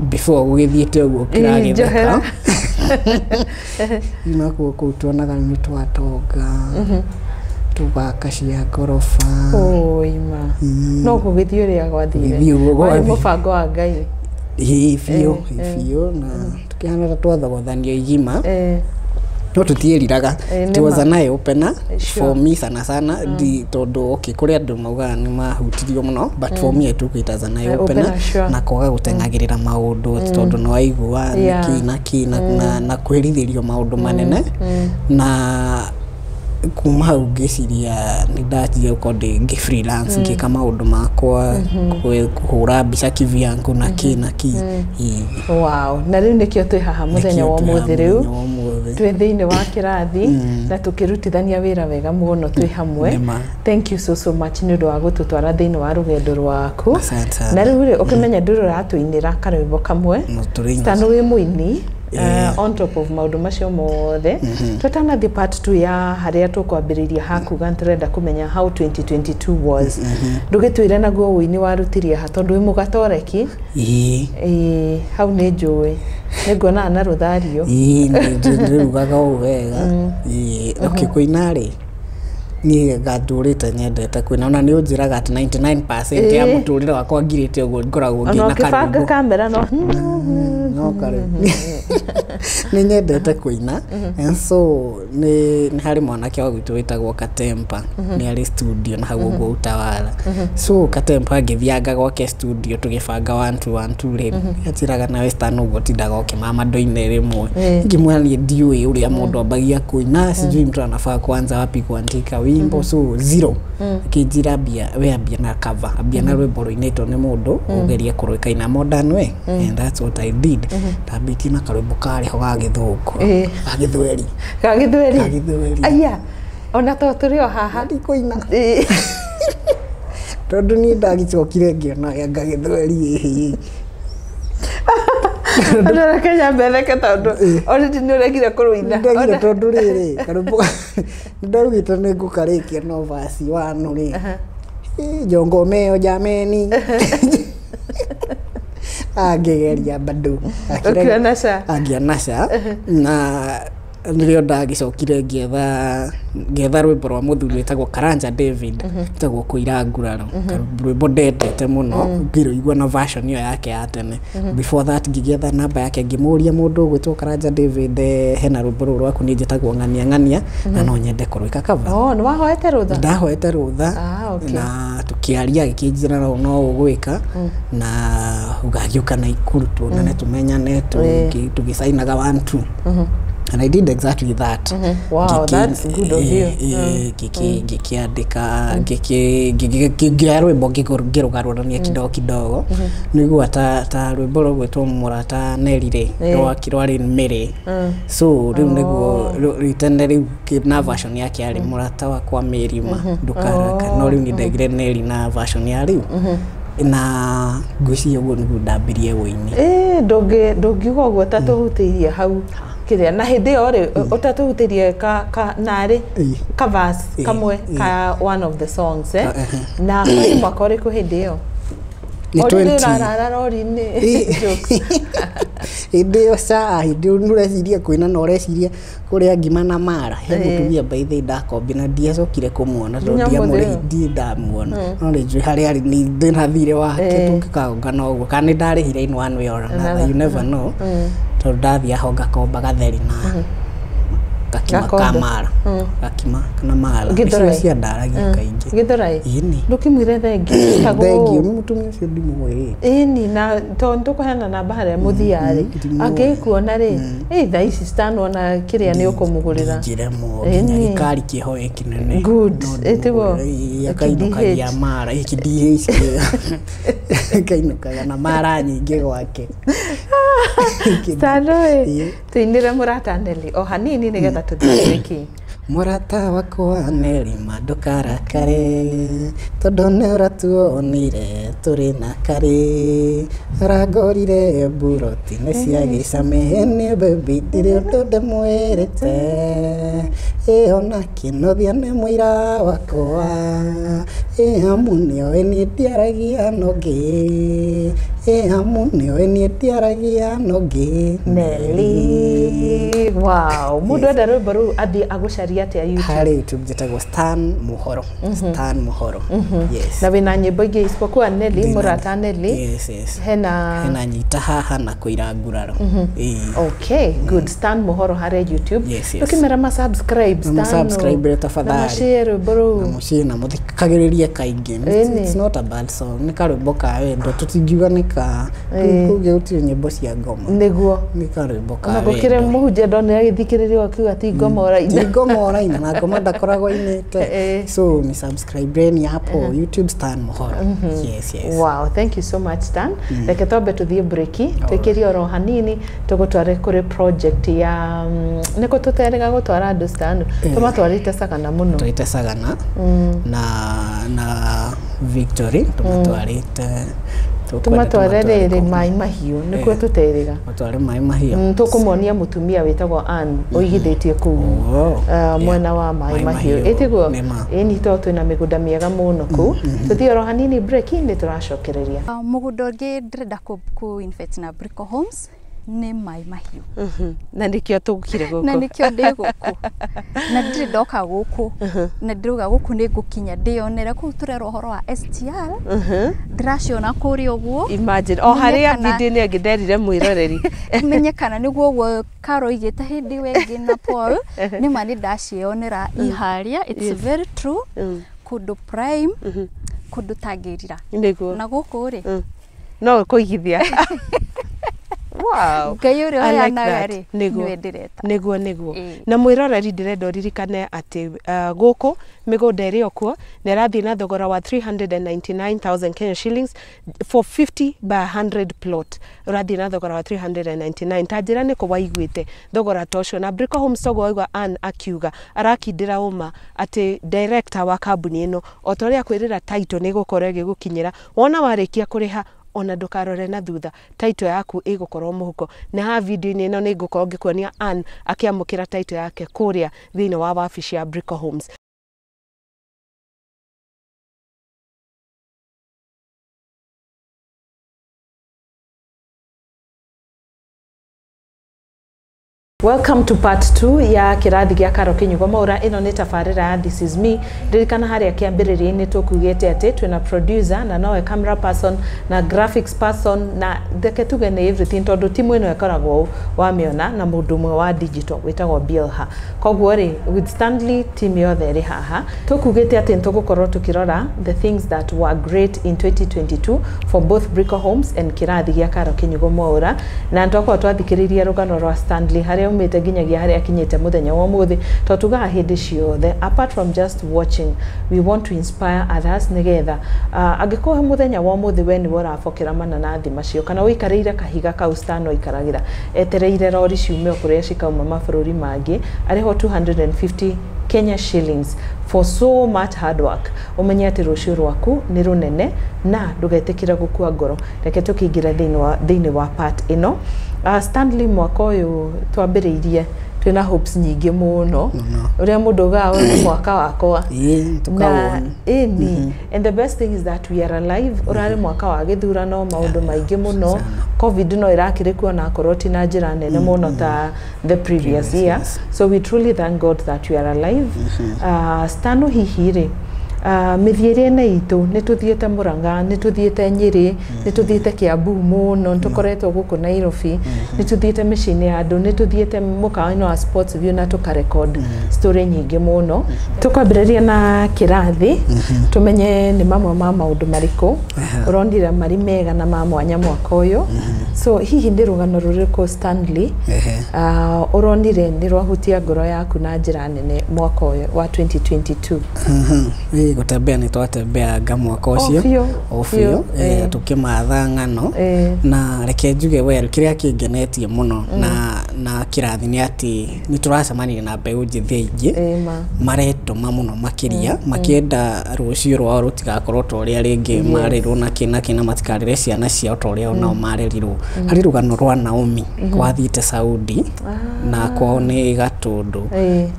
Speaker 1: before gũgĩthiĩte ũguo kĩragetheka inakuo kũu tuonaga nĩ twatonga tũgaka cia ngoroba
Speaker 2: no gũgĩthiĩ ũrĩa gwathire warĩ mũbango wa Ngai
Speaker 1: biũ na tukĩhana ta twathogothania igima no tũtiĩriraga it was an eye opener for me sana tondũ kũrĩa andũ maugaga nĩ mahutirio mũno but for me I took it as an eye opener na kwaga gũteng'agĩrĩra maũndũ tondũ no waigua nĩkĩ na kwĩrithĩrio maũndũ manene na kuma hau ngĩciria nĩ ndanjia gũkorwo ngĩ freelance ngĩka maũndũ makwa kũhũra mbica kivyangu na kĩ
Speaker 2: wow na rĩu nĩkĩo twĩ haha mũthenya wa ũmũthĩ rĩu twĩ thĩinĩ wa kĩrathi na tũkĩrutithania wĩra wega mũno twĩ hamwe thank you so much nĩ ũndũ wa gũtũtwara thĩinĩ wa rũgendo rwaku na rĩu rĩ ũkĩmenya ndũratũinĩra karwĩmbo kamwe Stan wĩ mũini on top of maũndũ macio mothe tũtanathi part 2 ya harĩa tũkwambĩrĩria hakuga nĩtũrenda kũmenya how 2022 was ndũgĩtwĩre naguo ũini warutirie ha tondũ wĩ mũgatoreki hau nĩ njũĩ nĩnguonaga na rũthario
Speaker 1: nĩrugaga ũũ wega kũina rĩ niĩ ngatũrĩte nyendete kwĩna ona nĩ ũnjĩraga atĩ 99% ya mũtũrĩre wakwa ngirĩte ũguo ngoragwo ngĩna
Speaker 2: karĩmbo kamera no
Speaker 1: nĩ nyendete kwĩna and so nĩ harĩ mwanake wa gwitũ wĩtagwo Katempa nĩ arĩ studio na hau ũguo Utawala so Katempa ngĩthianga gwake studio tũgĩbanga 1 2 rĩ atiraga nawe Stan ũguo tindaga ũkĩmama ndoine rĩmwe ngĩmwania ndiũĩ ũrĩa mũndũ ambagia kwĩna sijui mtu anafaa kwanza wapi kuandika wimbo so zero kĩnjira ambia na cover ambia na rwĩmbo rũinĩtwo nĩ mũndũ ũgerie kũrũĩkaina modern way and that's what I did tambĩtie na karwĩmbo karĩho ga gĩthũngũ gagĩthweri
Speaker 2: aya ona to tũrĩ o haha
Speaker 1: ndikũina tondũ niĩ ndagĩcokire ngĩona gagĩthweri
Speaker 2: ona Kenya mbeleke tondũ already nĩ ũregire kũrũina
Speaker 1: ona tondũ rĩrĩ karwĩmbo ndarugĩte nĩ ngũkarĩkia no verse 1 rĩ jongo meo jameni angĩgeria bado angĩanaca na nĩrĩo ndagĩcokire ngĩetha rwĩmbo rwa mũthuri wĩtagwo Karanja David wĩtagwo kũira nguraro rwĩmbo ndendete mũno ngĩrũigua na version ĩyo yake ya tene before that ngĩgetha namba yake ngĩmũria mũndũ gwĩtwo Karanja David hena rwĩmbo rũrũ rwaku nĩ njĩtagwo ng'ania na no nyende kũrũĩka cover
Speaker 2: nĩ wahoete rũtha
Speaker 1: ndahoete rũtha na tũkĩaria gĩkĩnjĩra no ũgwĩka na ũgagĩũka na ikuru tuonane tũmenyane tũgĩcainaga 1 2 and I did exactly that.
Speaker 2: Wow, that's good of you.
Speaker 1: Ngĩkĩandĩka ngĩkĩgĩa rwĩmbo ngĩrũgarũrania kidogo nĩguo ta rwĩmbo rwĩtwo mũrata Nelly rĩ rwarĩ mĩrĩ so rĩu nĩguo rĩtene rĩu na version yake yarĩ mũrata wakwa mĩrima ndũkaraka no rĩu nĩ ndegire Nelly na version ya rĩu na ngwĩciria ũguo nĩguo ndambirie ũini
Speaker 2: ndũngiuga ũguo ta tũhutĩirie hau kĩrĩa na hĩndĩ ĩyo rĩ ũtatũhutĩrie narĩ ka verse kamwe ka one of the songs na kwĩ mwaka ũrĩkũ hĩndĩ ĩyo
Speaker 1: Hĩndĩ sa hĩndĩ nureciria kwina na ureciria kuria ngima na mara he mutumia baithe ndakombi na ndiacokire kumuona ndia muri ndamuona no rĩnjũ harĩa ari ni ndinathire wake tungikagongana ũguo kana nĩ ndarĩhire in one way or another you never know to ndathia ho ngakomba gatheri na gakima kamara gakima kana mara icio cia ndaragia kaingĩ
Speaker 2: Githurai ndukimwire thengi
Speaker 1: thengi mutumia ucio ndimwire
Speaker 2: ni na to ndukuhana namba harĩa muthiarĩ angĩkuona rĩ thaa ici Stan ona kĩrĩa nĩ ũkũmũgũrĩra
Speaker 1: njire mo nginya gĩkari kĩhoe kĩnene
Speaker 2: good ĩtĩgo
Speaker 1: akainukagia mara ikidh akainukaga na mara nyingĩ gwake
Speaker 2: Stan tuinire mũrata Nelly o hanini nĩgetha tuthikĩrĩkie
Speaker 1: Murata wakwa Nelly mandukarakare tondu nĩ ũratuonire tũrĩ na kare ragorire buroti nĩ ciagĩcame nĩ baby ndirĩ ũndũ ndĩmwĩrĩte ona kĩnothia nĩ mũira wakwa amu nĩoĩ niĩ ndiaragia nongĩ amu nĩoĩ niĩ ndiaragia nongĩ
Speaker 2: Nelly wow mundu enda rwĩmbo rũu athiĩ agũcaria atĩa YouTube
Speaker 1: harĩ YouTube njĩtagwo Stan Muhoro Stan Muhoro yes
Speaker 2: na wĩna nyĩmbo ingĩ isipokuwa Nelly mũrata Nelly
Speaker 1: yes
Speaker 2: hena
Speaker 1: nyita haha na kũira nguraro
Speaker 2: okay good Stan Muhoro harĩ YouTube tukimera ma subscribe Stan
Speaker 1: subscribe tafadhali
Speaker 2: na share bro
Speaker 1: na mushare na muthikagĩrĩrie kaingĩ it's not a bad song nĩ karwĩmbo ka wendo tũtingiuga nĩ ka kuge uti nyĩmbo cia ngoma
Speaker 2: nĩguo
Speaker 1: nĩ karwĩmbo ka
Speaker 2: wendo na gũkĩre mũhunjia ndona agĩthikĩrĩria akiuga ti ngoma oraina
Speaker 1: ngoma oraina na ngoma ndakoragwo inĩte so ni subscribe ni hapo YouTube Stan Muhoro yes
Speaker 2: wow thank you so much Stan reke tobe tuthie breaki twekerie oro hanini tugutware kuri project ya niko tuterega gutwara andu Stan tumatwarite sagana muno
Speaker 1: tuite sagana na Victory tumatwarite
Speaker 2: tumatwarere mai mahiu nikuo tuterega
Speaker 1: matware mai mahiu
Speaker 2: tukumuonia mutumia witagwo Ann oigithitie kuu mwena wa mai mahiu ĩtiguo ni to twina migunda miega muno kuu tuthie oro hanini break ni turacokereria
Speaker 3: mugunda ũngĩ ndĩrenda ku invest na Brico Homes nĩ mai mahiu
Speaker 2: na nikio tugukire guku
Speaker 3: na nikio ndi guku na ndire ndoka guku na ndiruga guku ni ngukinya ndionere ku turero horo wa STR ndiraciona kuri uguo
Speaker 2: imagine o haria video ni ngiderire mwiroreri
Speaker 3: menyekana niguo uguo Karo igite hindi wengi na Paul ni mani ndacionera iharia it's very true kundu prime kundu tangirira
Speaker 2: niguo
Speaker 3: na guku ri
Speaker 2: no kuigithia wow
Speaker 3: Kayuri oya nagari
Speaker 2: niguo na mwiroreri ndirenda ririkane ati guku migunda iri okuo na rathi na thogora wa 399,000 Kenya shillings for 50 by 100 plot rathi na thogora wa 399 tajira ni kuwaiguite thogora tocio na Brico Homes togo waigwa Ann akiuga arakindira uma ati director wa kambuni ino otoria kwirira title ni gukorwo gigukinyira wona warikia kuriha ona ndukarore na thutha title yaku igukorwo muhuko na ha video ino ni ngukorwo ngikuonia Ann akiamukira title yake kuria thini wa wabici ya Brico Homes. Welcome to part 2 ya Kirathi gĩa Karo Kinyugo Mwaura. Ino nĩ tabarĩra ya This Is Me. Ndirikana harĩa kĩambĩrĩria-inĩ tũkugĩte atĩ twĩna producer na nowe camera person na graphics person na ndeke tuge nĩ everything tondũ timu ĩno ĩkoragwo wamĩona na mũndũ ũmwe wa digital wĩtagwo Bilha. Koguo rĩ with Stanley team yothe ĩrĩ haha tũkugĩte atĩ tũgũkorwo tũkĩrora the things that were great in 2022 for both Brico Homes and Kirathi gĩa Karo Kinyugo Mwaura na twakorwo twathikĩrĩria rũgano rwa Stanley harĩa umite ginyagia hari akinyite muthenya wa muthi to tugaha hindi ciothe apart from just watching we want to inspire others nigetha angikohe muthenya wa muthi we ni worafokera mananathi macio kana uikareire kahiga ka Stan ikaragira etereire rori ciume okuria cikauma mabũrũri mangĩ ariho 250 Kenya shillings for so much hard work umenye ati rucio rwaku ni runene na ndugetikira gukua ngoro reke tukiingira thini wa part ino Stanley mwaka uyu twambiriirie twina hopes nyingi muno uria mundu gao mwaka wakwa na and the best thing is that we are alive urari mwaka wa githurano maundu maingi muno covid no irakire kuona koroti na njira nene muno ta the previous year so we truly thank God that we are alive Stan hihire mithiere-inĩ itũ nĩ tuthiĩte Murang'a nĩ tuthiĩte Nyeri nĩ tuthiĩte Kiambu muno tukoretwo gũkũ Nairobi nĩ tuthiĩte mĩciĩ-inĩ ya andũ nĩ tuthiĩte mũkawa-inĩ wa Sports View na tukarecord story nyingĩ muno tukambĩrĩria na Kirathi tumenye nĩ mamwe ma maũndũ marĩkũ ũronire marĩ mega na ma mwanya mwaka ũyũ so hihi nĩ rũgano rũrĩkũ Stanley ũronire nĩ rwahutia ngoro yaku na njĩra nene mwaka ũyũ wa 2022
Speaker 1: gutembea ni twatembea mwaka ucio ofio tukimatha ng'ano na reke njuge well kiria kingenetie muno na Kirathi ni ati ni turacemania na mbeu njithi ingi maretuma muno makiria makienda rucio rwao rutigakorwo toria ringi marirwo na kina matikarire ciana ciao toria onao marerirwo hari rugano rwa Naomi kwathiite Saudi na kwao ni Gatundu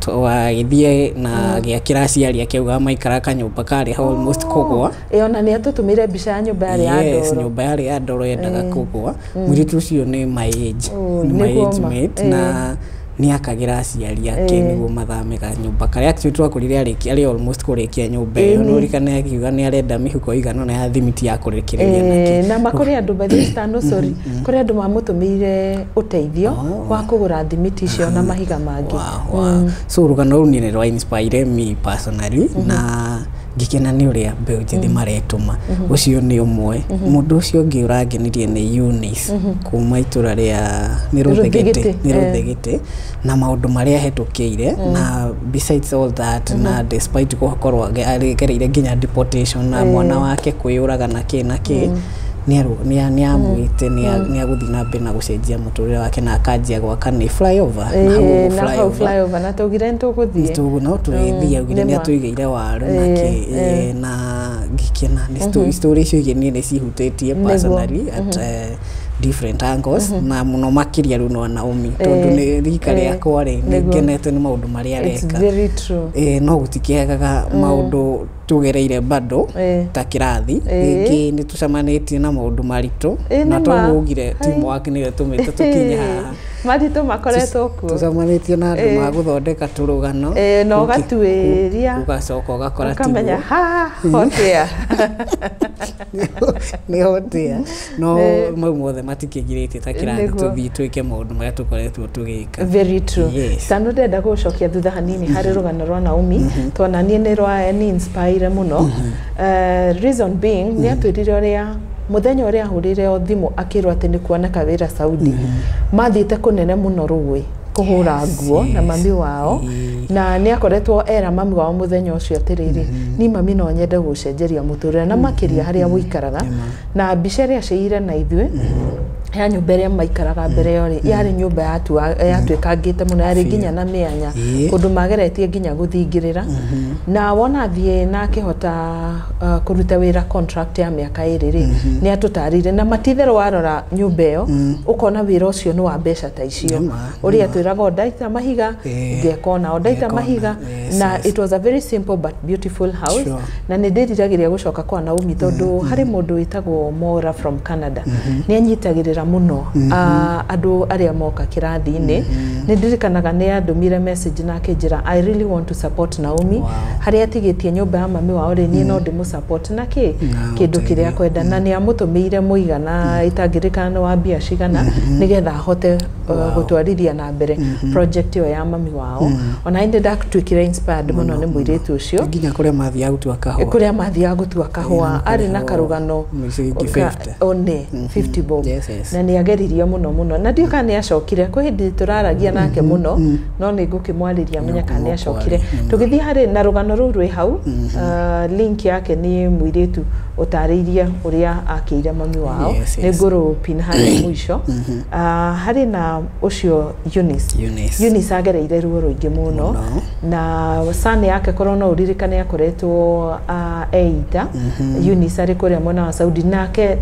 Speaker 1: twagithie na giakira ciari akiuga maikara nyumba kari almost kugwa
Speaker 2: ona ni atutumire mbica ya nyumba yari ya ndoro
Speaker 1: yes nyumba yari ya ndoro yendaga kugwa muritu ucio ni my age mate na ni akagira aciari ake niguo mathamega nyumba karia twakurire ari almost kurikia nyumba iyo no rikane akiuga ni arenda mihuko igano na ya thimiti ya kurikiria nake
Speaker 2: na makuri andu bathi Stan sorry kuri andu mamutumire uteithio wa kugura thimiti icio na mahiga mangi
Speaker 1: so rugano runi ni rwa inspire me personally na ngikena ni uria mbeu njithi maretuma ucio ni umwe mundu ucio ungi urangenirie ni Eunice kuma itura ria ni Ruthegete na maundu maria hetukiire na besides all that na despite gukorwo agereire nginya deportation na mwana wake kuyuraga na ki ni amwite ni aguthi na mbere na gucenjia muturire wake na akanjia gwaka ni flyover
Speaker 2: na flyover na tugire ntuguthie
Speaker 1: no tuithia ugire ni atuigeire waru na ngikena ni story icio igeni ni cihutĩtie personally at different angles na muno makiria ru no Naomi tondu ni rika ria kware ni ngenete ni maundu maria reka
Speaker 2: it's very true
Speaker 1: no gutikiagaga maundu tugereire bado ta Kirathi ingi ni tucamanetie na maundu maritu na tugugire timu wake ni tumite tukinya
Speaker 2: marito makoretwo ku
Speaker 1: tucamanetie na andu maguthondeka turugano
Speaker 2: no gatuiria
Speaker 1: ugacoka ugakora timu
Speaker 2: kamenya hotia
Speaker 1: ni hotia no mau mothe matikigirite ta Kirathi tuthii twike maundu maria tukoretwo tugika
Speaker 2: very true Stan ndenda gucokia thutha hanini hari rugano rwa Naomi twana nie ni rwa ni inspire muno reason being ni atwirire uria muthenya uria ahurire o thimu akirwa ati ni kuoneka wira Saudi mathiite kunene muno ruwi kuhura nguo na mami wao na ni akoretwo era mami wao muthenya ucio atiriri ni mami no nyende gucenjeria muturire na makiria haria wikaraga na mbica ria ciire na ithwe ya nyumba ria maikaraga mbere yori yari nyumba yatwikangite muno yari nginya na mianya kundu mageretie nginya guthingirira na wona thie na kihota kuruta wira contract ya miaka iriri ni atutarire na matithero warora nyumba iyo ukona wira ucio ni wa mbeca ta icio uria twiraga ndaita mahiga ngekona ndaita mahiga na it was a very simple but beautiful house na ni ndiriragiria gucoka kwa Naomi tondu hari mundu witagwo Mwaura from Canada ni anyitagirira muno andu aria moka Kirathi-ini ni ndirikanaga ni andumire message na kinjira I really want to support Naomi hari atigitie nyumba ya mami wao ri ni no ndimu support na kindu kiria kwenda na ni amutumire muigana itangirikana wa mbia cigana nigetha hote gutwarithia na mbere project yo ya mami wao ona inde ndakutwikire inspired muno ni muiritu ucio
Speaker 1: nginya kuria mathia gutua kahua
Speaker 2: kahua ari na karugano 50 bob na ni ageririe muno na ndio kana acokire ko hindi turaragia nake muno no ni ngukimwariria menya kana acokire tugithii hari na rugano ruru hau link yake ni muiritu utariria uria akiire mami wao ni nguru pin hari mwisho hari na ucio Eunice agereire ruo ruingi muno na sani yake korona uririkane akoretwo eita Eunice ari kuria mwena wa Saudi nake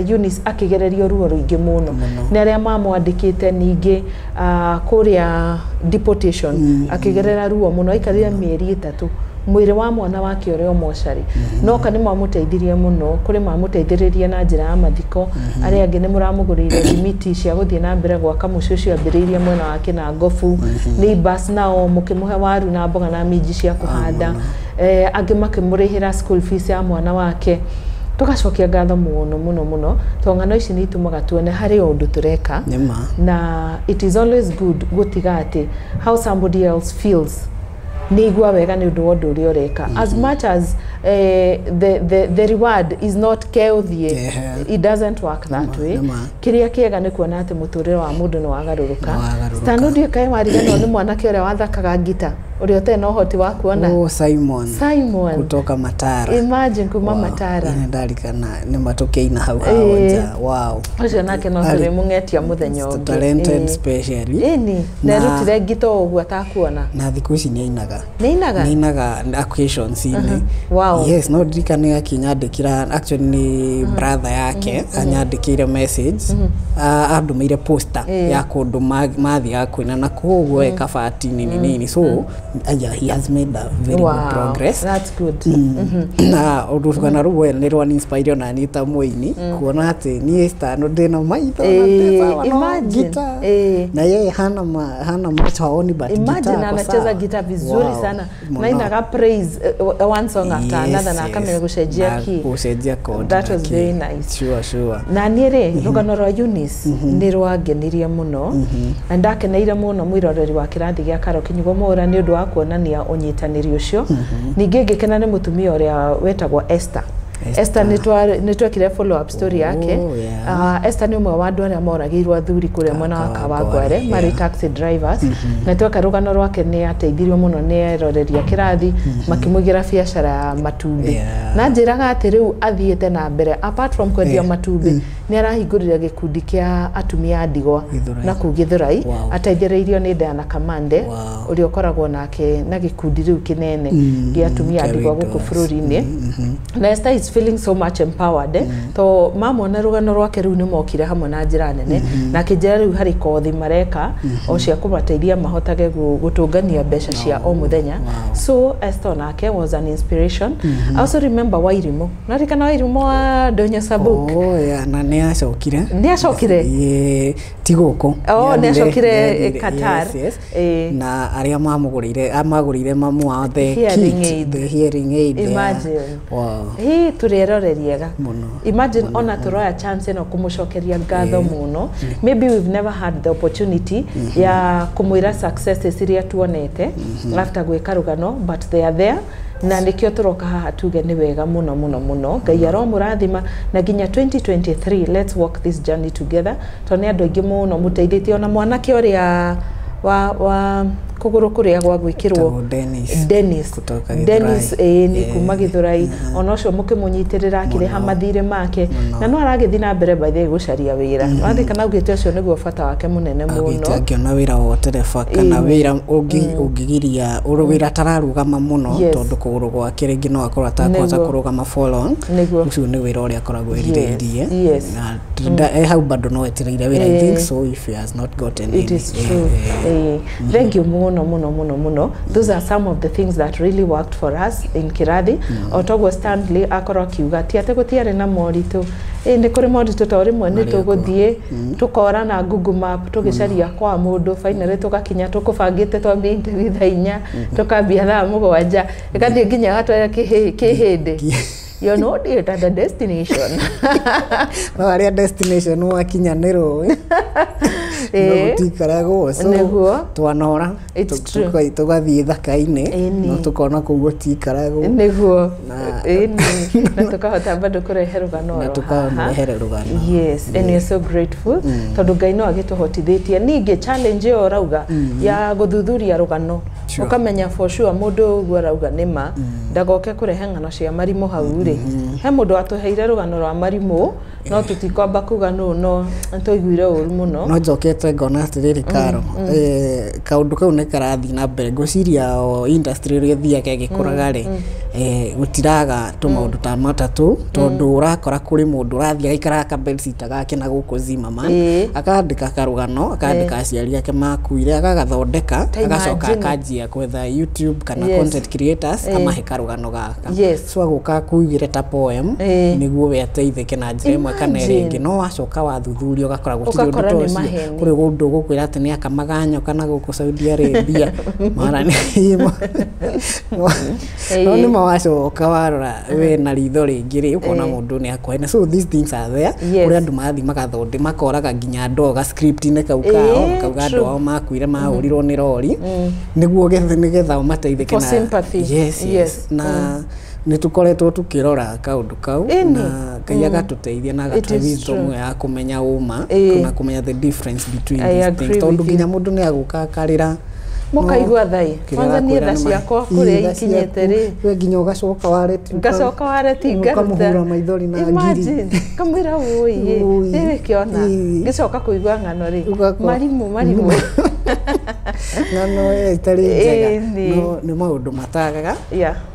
Speaker 2: Eunice akigererio ruo ruingi muno na aria mamwandikite ningi kuria deportation akigerera ruo muno aikarire mieri 3 mwiri wa mwana wake uri o mochari no kana mamuteithirie muno kuri mamuteithiririe na njira ya mathiko aria angi ni muramugurire limiti cia guthie na mbere gwaka mucio cio ambiririe mwena wake na ngofu ni bus nao mukimuhe waru na mboga na minji cia kuhanda angi makimurihira school fees ya mwana wake tugacokia ngatho muno tongano ici ni itumaga tuone hari undu tureka na it is always good gutiga ati how somebody else feels nigwa wega ni undu wondu uri ureka as much as the reward is not keothie it doesn't work that way kiria kiega ni kuona ati muturire wa mundu ni wagaruruka Stanley kai marigano ni mwanake uria wathakaga ngita uri otena uhoti wa kuona
Speaker 1: Simon kutoka Matara
Speaker 2: imagine kuma Matara
Speaker 1: ina ndarikana ni matokeina hau haonja wow
Speaker 2: ucio nake no turi mungetia muthenya ungi
Speaker 1: talented specially
Speaker 2: ni rutire ngito ogwa takuona
Speaker 1: na thiku ici ni inaga occasions ine
Speaker 2: wow
Speaker 1: yes no ndirikane akinyandikira actually ni brother yake anyandikire message andumeire poster ya kundu mathi yakwina na koguo ekabati nini so he has made a very good progress.
Speaker 2: That's good.
Speaker 1: Na urugana ruwe ni rwa inspire na Anita Muini kuona ati ni Stan ndina maitho na
Speaker 2: imagine
Speaker 1: na yeye hana macho haoni but
Speaker 2: imagine anacheza guitar vizuri sana na inaga praise one song after another na kama kushejia chord. That was very nice.
Speaker 1: Sure.
Speaker 2: Na nire rugano rwa Eunice ni rwangenirie muno na ndakeneire muno mwiroreri wa kirathi gia Karo Kinyugo Mwaura ni undu wa kuonania unyitaniri ucio ningi ngikena ni mutumia uria wetagwo Esther ni twekire follow up story yake Esther ni umwe wa andu aria moragirwo athuri kuria mwena wa Kawangware mari taxi drivers na tweka rugano rwake ni ateithirio muno ni eroreria kirathi makimugira biacara ya matumbi na njiraga ati riu athiete na mbere apart from kwendia matumbi ni arahingurira gikundi kia atumia ndigwa na ku Githurai ateithiriirio ni Diana Kamande uria ukoragwo nake na gikundi riu kinene gia atumia ndigwa guku bururi-ini na Esther is feeling so much empowered to mamona rugano rwake riu ni mokire hamwe na njira nene na kijera riu hari kothi mareka o cia kubateithia mahotage gutungania mbeca cia o muthenya so Esther nake was an inspiration. I also remember Wairimu narikana Wairimu wa Donya Sabuk
Speaker 1: na ni acokire tiguko
Speaker 2: ni acokire Qatar
Speaker 1: na aria amagurire mamu wa the hearing aid
Speaker 2: imagine he tureroreriega imagine ona turoya chance no kumucokeria ngatho muno maybe we've never had the opportunity ya kumwira successes iria tuonete after gwika rugano but they are there na nikio turoka haha tuge ni wega muno ngai aromurathima na ginya 2023 let's walk this journey together tone andu aingi muno muteithĩtie ona mwanake uria wa kuguru kuria gwa gwikirwo Dennis ni kuma Githurai ona ucio mukimunyitirira akireha mathire make na no aragithii na mbere by the gucaria wira wathikana ugite ucio niguo bata wake munene muno
Speaker 1: akiona wira wa tereba kana wira ungigiria wira tararugama muno tondu kuguru gwake ringi no akorwo atakota kurugama for long ucio ni wira uria akoragwo erirĩirie na hau bado no etereire wira I think so if he has not gotten any.
Speaker 2: It is true. Thank you muno. Those are some of the things that really worked for us in Kirathi. Otogwo Stanley akorwo kiuga ti ate gutiare na moritu ni kuri moritu to rimwe ni tuguthie tukora na Google Map tugicaria kwa mundu finally tugakinya tukubangite twambie interview thaa 4 tukambia thaa 7 ikathie nginya gatwara kihindi you're not yet at the destination.
Speaker 1: No area destination wakinya ni rũĩ no tikarago so twanora tugathie thaka-inĩ no tukona kugwo tikarago
Speaker 2: niguo na tukahota bado kurehe rugano
Speaker 1: na tukarehe rugano
Speaker 2: yes and we are so grateful tondu Ngai no agituhotithitie ningi challenge yo rauga ya guthuthuria rugano ukamenya for sure mundu gwa rauga nima ndagoke kurehe ngano cia marimu hau ri he mundu atuheire rugano rwa marimu no tutikwamba kuga no ntoiguire uru muno
Speaker 1: no njokete ngona atiriri Karo kaundu kau ne karathi na mbere ngociria o industry ria thiaga gikuraga ri gutiraga tumaundu ta matatu tondu urakora kuri mundu urathi agaikara ka bedsitter gake na guku Zimmerman akandika karugano akandika aciari ake makuire akagathondeka agacoka akanjia kwetha YouTube kana content creators amahe karugano gaka so aguka kuigire ta poem niguo we ateithike na njira imwe kana ringi no wacoka wathuthurio gakora gutiri undu toci kuri gundu gukwira ati ni akamaganyo kana guku Saudi Arabia mara ni no ni mawacoka warora we na ritho ringi ri ukona mundu ni akwena so these things are there uri andu mathi magathonde makoraga nginya ndoga script ine kaukao kauga andu ao makuire mahurirwo ni lorry niguo getha mateithike na yes na nitukoretwo tukirora kaundu kau na Ngai agatuteithia na agatuteithia wisdom ya kumenya uma na kumenya the difference between these things tondu nginya mundu ni aguka akarira
Speaker 2: mukaigua thai kwanza ni tha ciakwa kuria ikinyete ri
Speaker 1: we nginya ugacoka wareti ngaruta maithori na ngiri
Speaker 2: kamwira uyi ni kiona ngicoka kuigua ngano ri marimu
Speaker 1: ngano itari njega no maundu matagaga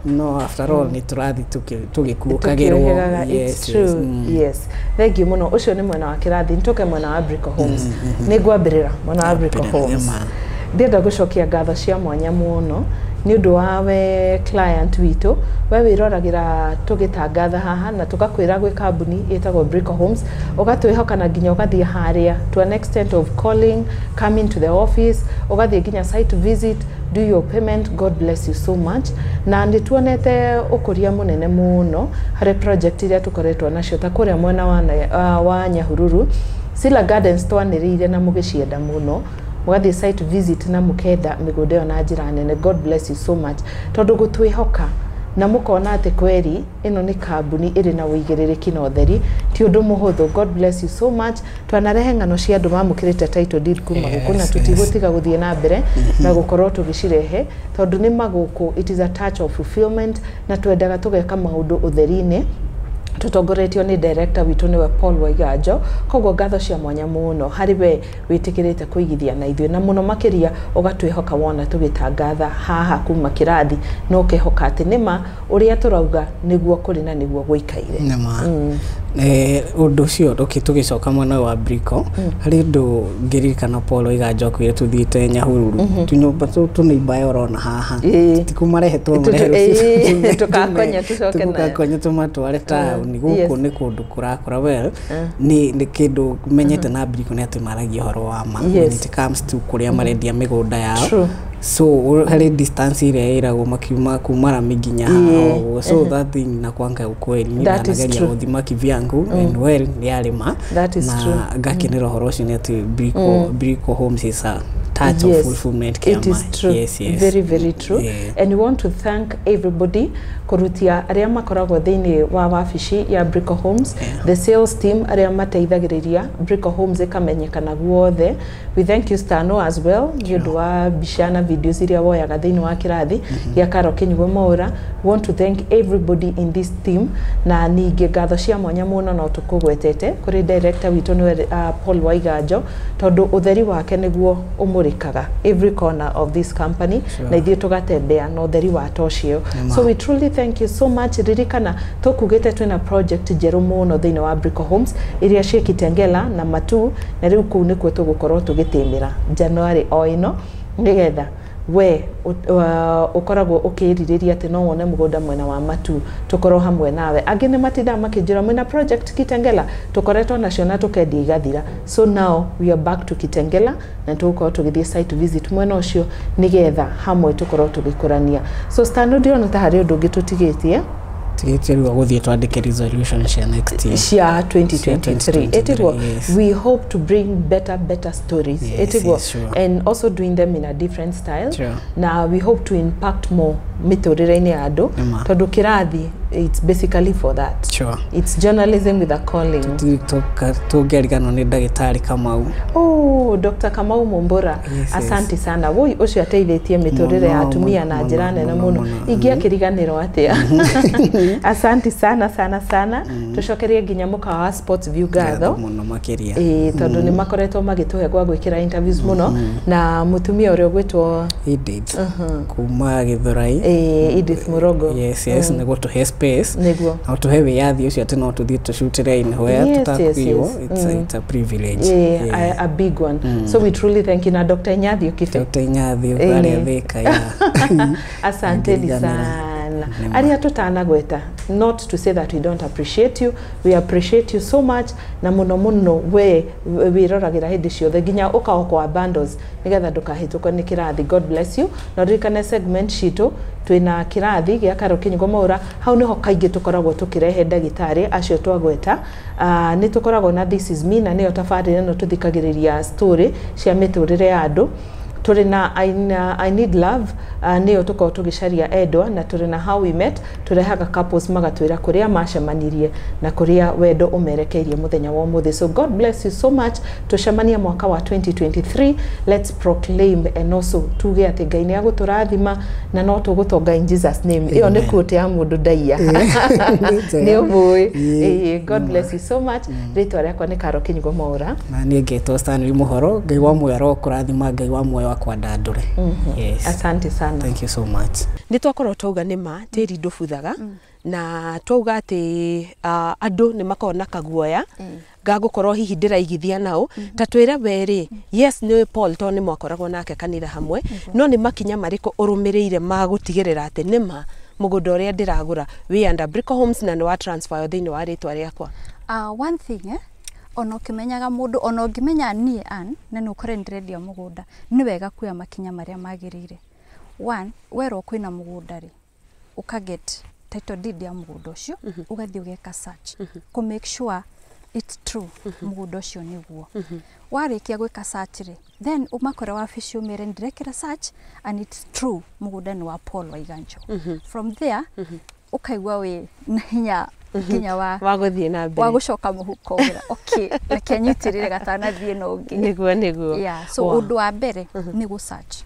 Speaker 1: no after all ni turathi tugikuukagirwo
Speaker 2: yes thank you muno ucio ni mwena wa Kirathi ntoke mwena wa Brico Homes ni gwambirira mwena wa Brico Homes ndenda gucokia ngatho cia mwanya muno ni undu wawe client witu we wiroragira tugitangatha haha na tugakwira gwi kambuni itagwo Brico Homes ugatwihoka na nginya ugathie haria to an extent of calling coming to the office ugathie nginya site visit do your payment. God bless you so much na ndituonete ukuria munene muno hari project iria tukoretwo nacio ta kuria mwena wa Nyahururu Sila Gardens twaniriire na mugicienda muno mugathie site visit na mukenda migode na njira nene. God bless you so much tondu gutwihoka na mukona ati kweri ino ni kambuni iri na uigiririki na utheri ti undu muhuthu. God bless you so much twanarehe ngano cia andu mamukirite title deed kuma guku na tutigutiga guthie na mbere na gukorwo tugicirehe tondu ni maguku. It is a touch of fulfillment na twendaga tugeka maundu utheri-ini tutongoretio ni director witu niwe Paul Waiganjo koguo ngatho cia mwanya muno hari we witikirite kuigithia na ithuĩ na muno makiria ugatwihoka wona tugitangatha haha kuma Kirathi no kehoka ati nima uria turauga niguo kuri na niguo guikaire
Speaker 1: nima undu ucio tugicoka mwena wa Brico hari ndu ngirikana Paul Waiganjo kwire tuthiite Nyahururu tunyumba tunaiba orona haha tikumarehetwo
Speaker 2: tukakonya tucoke na
Speaker 1: tukakonya tumatware town ni guku ni kundu kurakora well ni kindu menyete na Brico ni ati maragia horo wa ma when it comes to kuria marendia migunda yao so hari distance ile irago makiuma kumara miginya hao so that thing na kwanga ukweli ni nanageria guthima kivyangu and well ni alima na ngakinira horo cio ni ati Brico Homes is a touch of fulfillment.
Speaker 2: It is true.
Speaker 1: Yes.
Speaker 2: Very, very true. And we want to thank everybody kurutia aria makoragwo thiini wa wabici ya Brico Homes, the sales team aria mateithagiriria Brico Homes ikamenyekana guothe. We thank you Stano as well nĩũndũ wa bishana videos iria woyaga thiini wa Kirathi ya Karo Kinyugo Mwaura. We want to thank everybody in this team na ninge ngatho cia mwanya muno no tukugwetete kuri director witu ni Paul Waiganjo tondu utheri wake niguo umurikaga every corner of this company na ithie tugatembea no utheri wa tocio. So we truly thank you so much. Ririkana tukugite twina project jeru muno thiini wa Brico Homes iria cia Kitengela na Matu na riu kuu nikuo tugukorwo tugitimira January o ino nigetha we ukoragwo ukiririria ati no wone mugunda mwena wa Matu tukorwo hamwe nawe. Angi ni matinda makinjira mwena project Kitengela tukoretwo nacio na tukendi igathira. So now we are back to Kitengela na tukorwo tugithie site visit mwena ucio nigetha hamwe tukorwo tugikurania. So Stanley ndio ta hari undu ungi tutigitie
Speaker 1: tigitiru guthie twandike resolution cia next year
Speaker 2: cia 2023 etigwo we hope to bring better stories etigwo and also doing them in a different style na we hope to impact more miturire-ini ya andu tondu Kirathi it's basically for that.
Speaker 1: Sure.
Speaker 2: It's journalism with a calling.
Speaker 1: Tugerigano ni ndagitari Kamau.
Speaker 2: Oh, Dr. Kamau Mumbura. Asante sana. Woi ucio ateithĩtie miturire ya atumia na njira nene muno. Ingiakiriganirwo atia. Asante sana sana sana. Tucokerie nginya mukawa wa Sports View gatho.
Speaker 1: Muno makiria.
Speaker 2: Tondu ni makoretwo magituhe gwa gwikira interviews muno na mutumia uria gwitwo
Speaker 1: Edith. Kuma Githurai.
Speaker 2: Edith Murogo.
Speaker 1: Yes, nego to space.
Speaker 2: Nego.
Speaker 1: Au to have yathi ucio ati no tuthie to shoot in where tutakuiwo. It's a privilege.
Speaker 2: A big one. So we truly thank you na Dr. Nyathi Ukife.
Speaker 1: Dr. Nyathi ukari thika ya.
Speaker 2: Asante sana. Aria tutanagweta, not to say that we don't appreciate you, we appreciate you so much na muno muno we wiroragira hindi ciothe nginya ukaokwa bundles nigetha ndukahitũkwo ni Kirathi. God bless you. Na ririkane segment citu twina Kirathi gya Karo Kinyugo Mwaura, hau niho kaingĩ tukoragwo tukirehe ndagitari acio twagweta. Ni tukoragwo na This Is Me na niyo tabarĩra no tuthikagĩrĩria story cia miturire ya andu. Turi na I Need Love, niyo tuko tugicaria endwa, na turi na How We Met, turehaga couples magatwira kuria macemanirie na kuria wendo umerekeirie muthenya wa umuthi. So God bless you so much. Tucemania mwaka wa 2023. Let's proclaim and also tuge ati Ngai ni aguturathima na no tugutonga in Jesus name. Iyo ni quote ya mundu ndaia. Ni boy. God bless you so much. Ritwa riakwa ni Karo Kinyugo Mwaura.
Speaker 1: Na ni ngetwo Stanley Muhoro, Ngai wa muoyo arokurathima, Ngai wa muoyo kwa ndandure. Yes.
Speaker 2: Asante sana.
Speaker 1: Thank you so much.
Speaker 2: Ni twakorwo twauga nima tiri ndubuthaga na twauga ati andu ni makona kaguoya gagukorwo hihi ndiraigithia nao ta twira weri. Yes, ni Paul to ni mwakoragwo nake kanitha hamwe, no ni makinya mariko urumirire magutigirira ati nima mugunda uria ndiragura we under Brico Homes na ni wa transfer thini wa ritwa riakwa.
Speaker 3: One thing ono kimenyaga mundu ono ngimenya nie an na no kore ndirendia mugunda ni wega kuya makinya maria magirire. One, wero kwina mugunda ri ukaget title deed ya mugunda ucio ugathii ugeka search to make sure it's true mugunda ucio niguo. Warikia gwika search ri then umakore wabici umire ndirekera search and it's true mugunda ni wa Paul Waiganjo. From there ukaigwa we na hinya kinya wa
Speaker 2: guthie na mbere
Speaker 3: wa gucoka muhuko ura okay reke nyitirire gatana thie no ngi
Speaker 2: niguo
Speaker 3: yeah so undu wa mbere ni gu search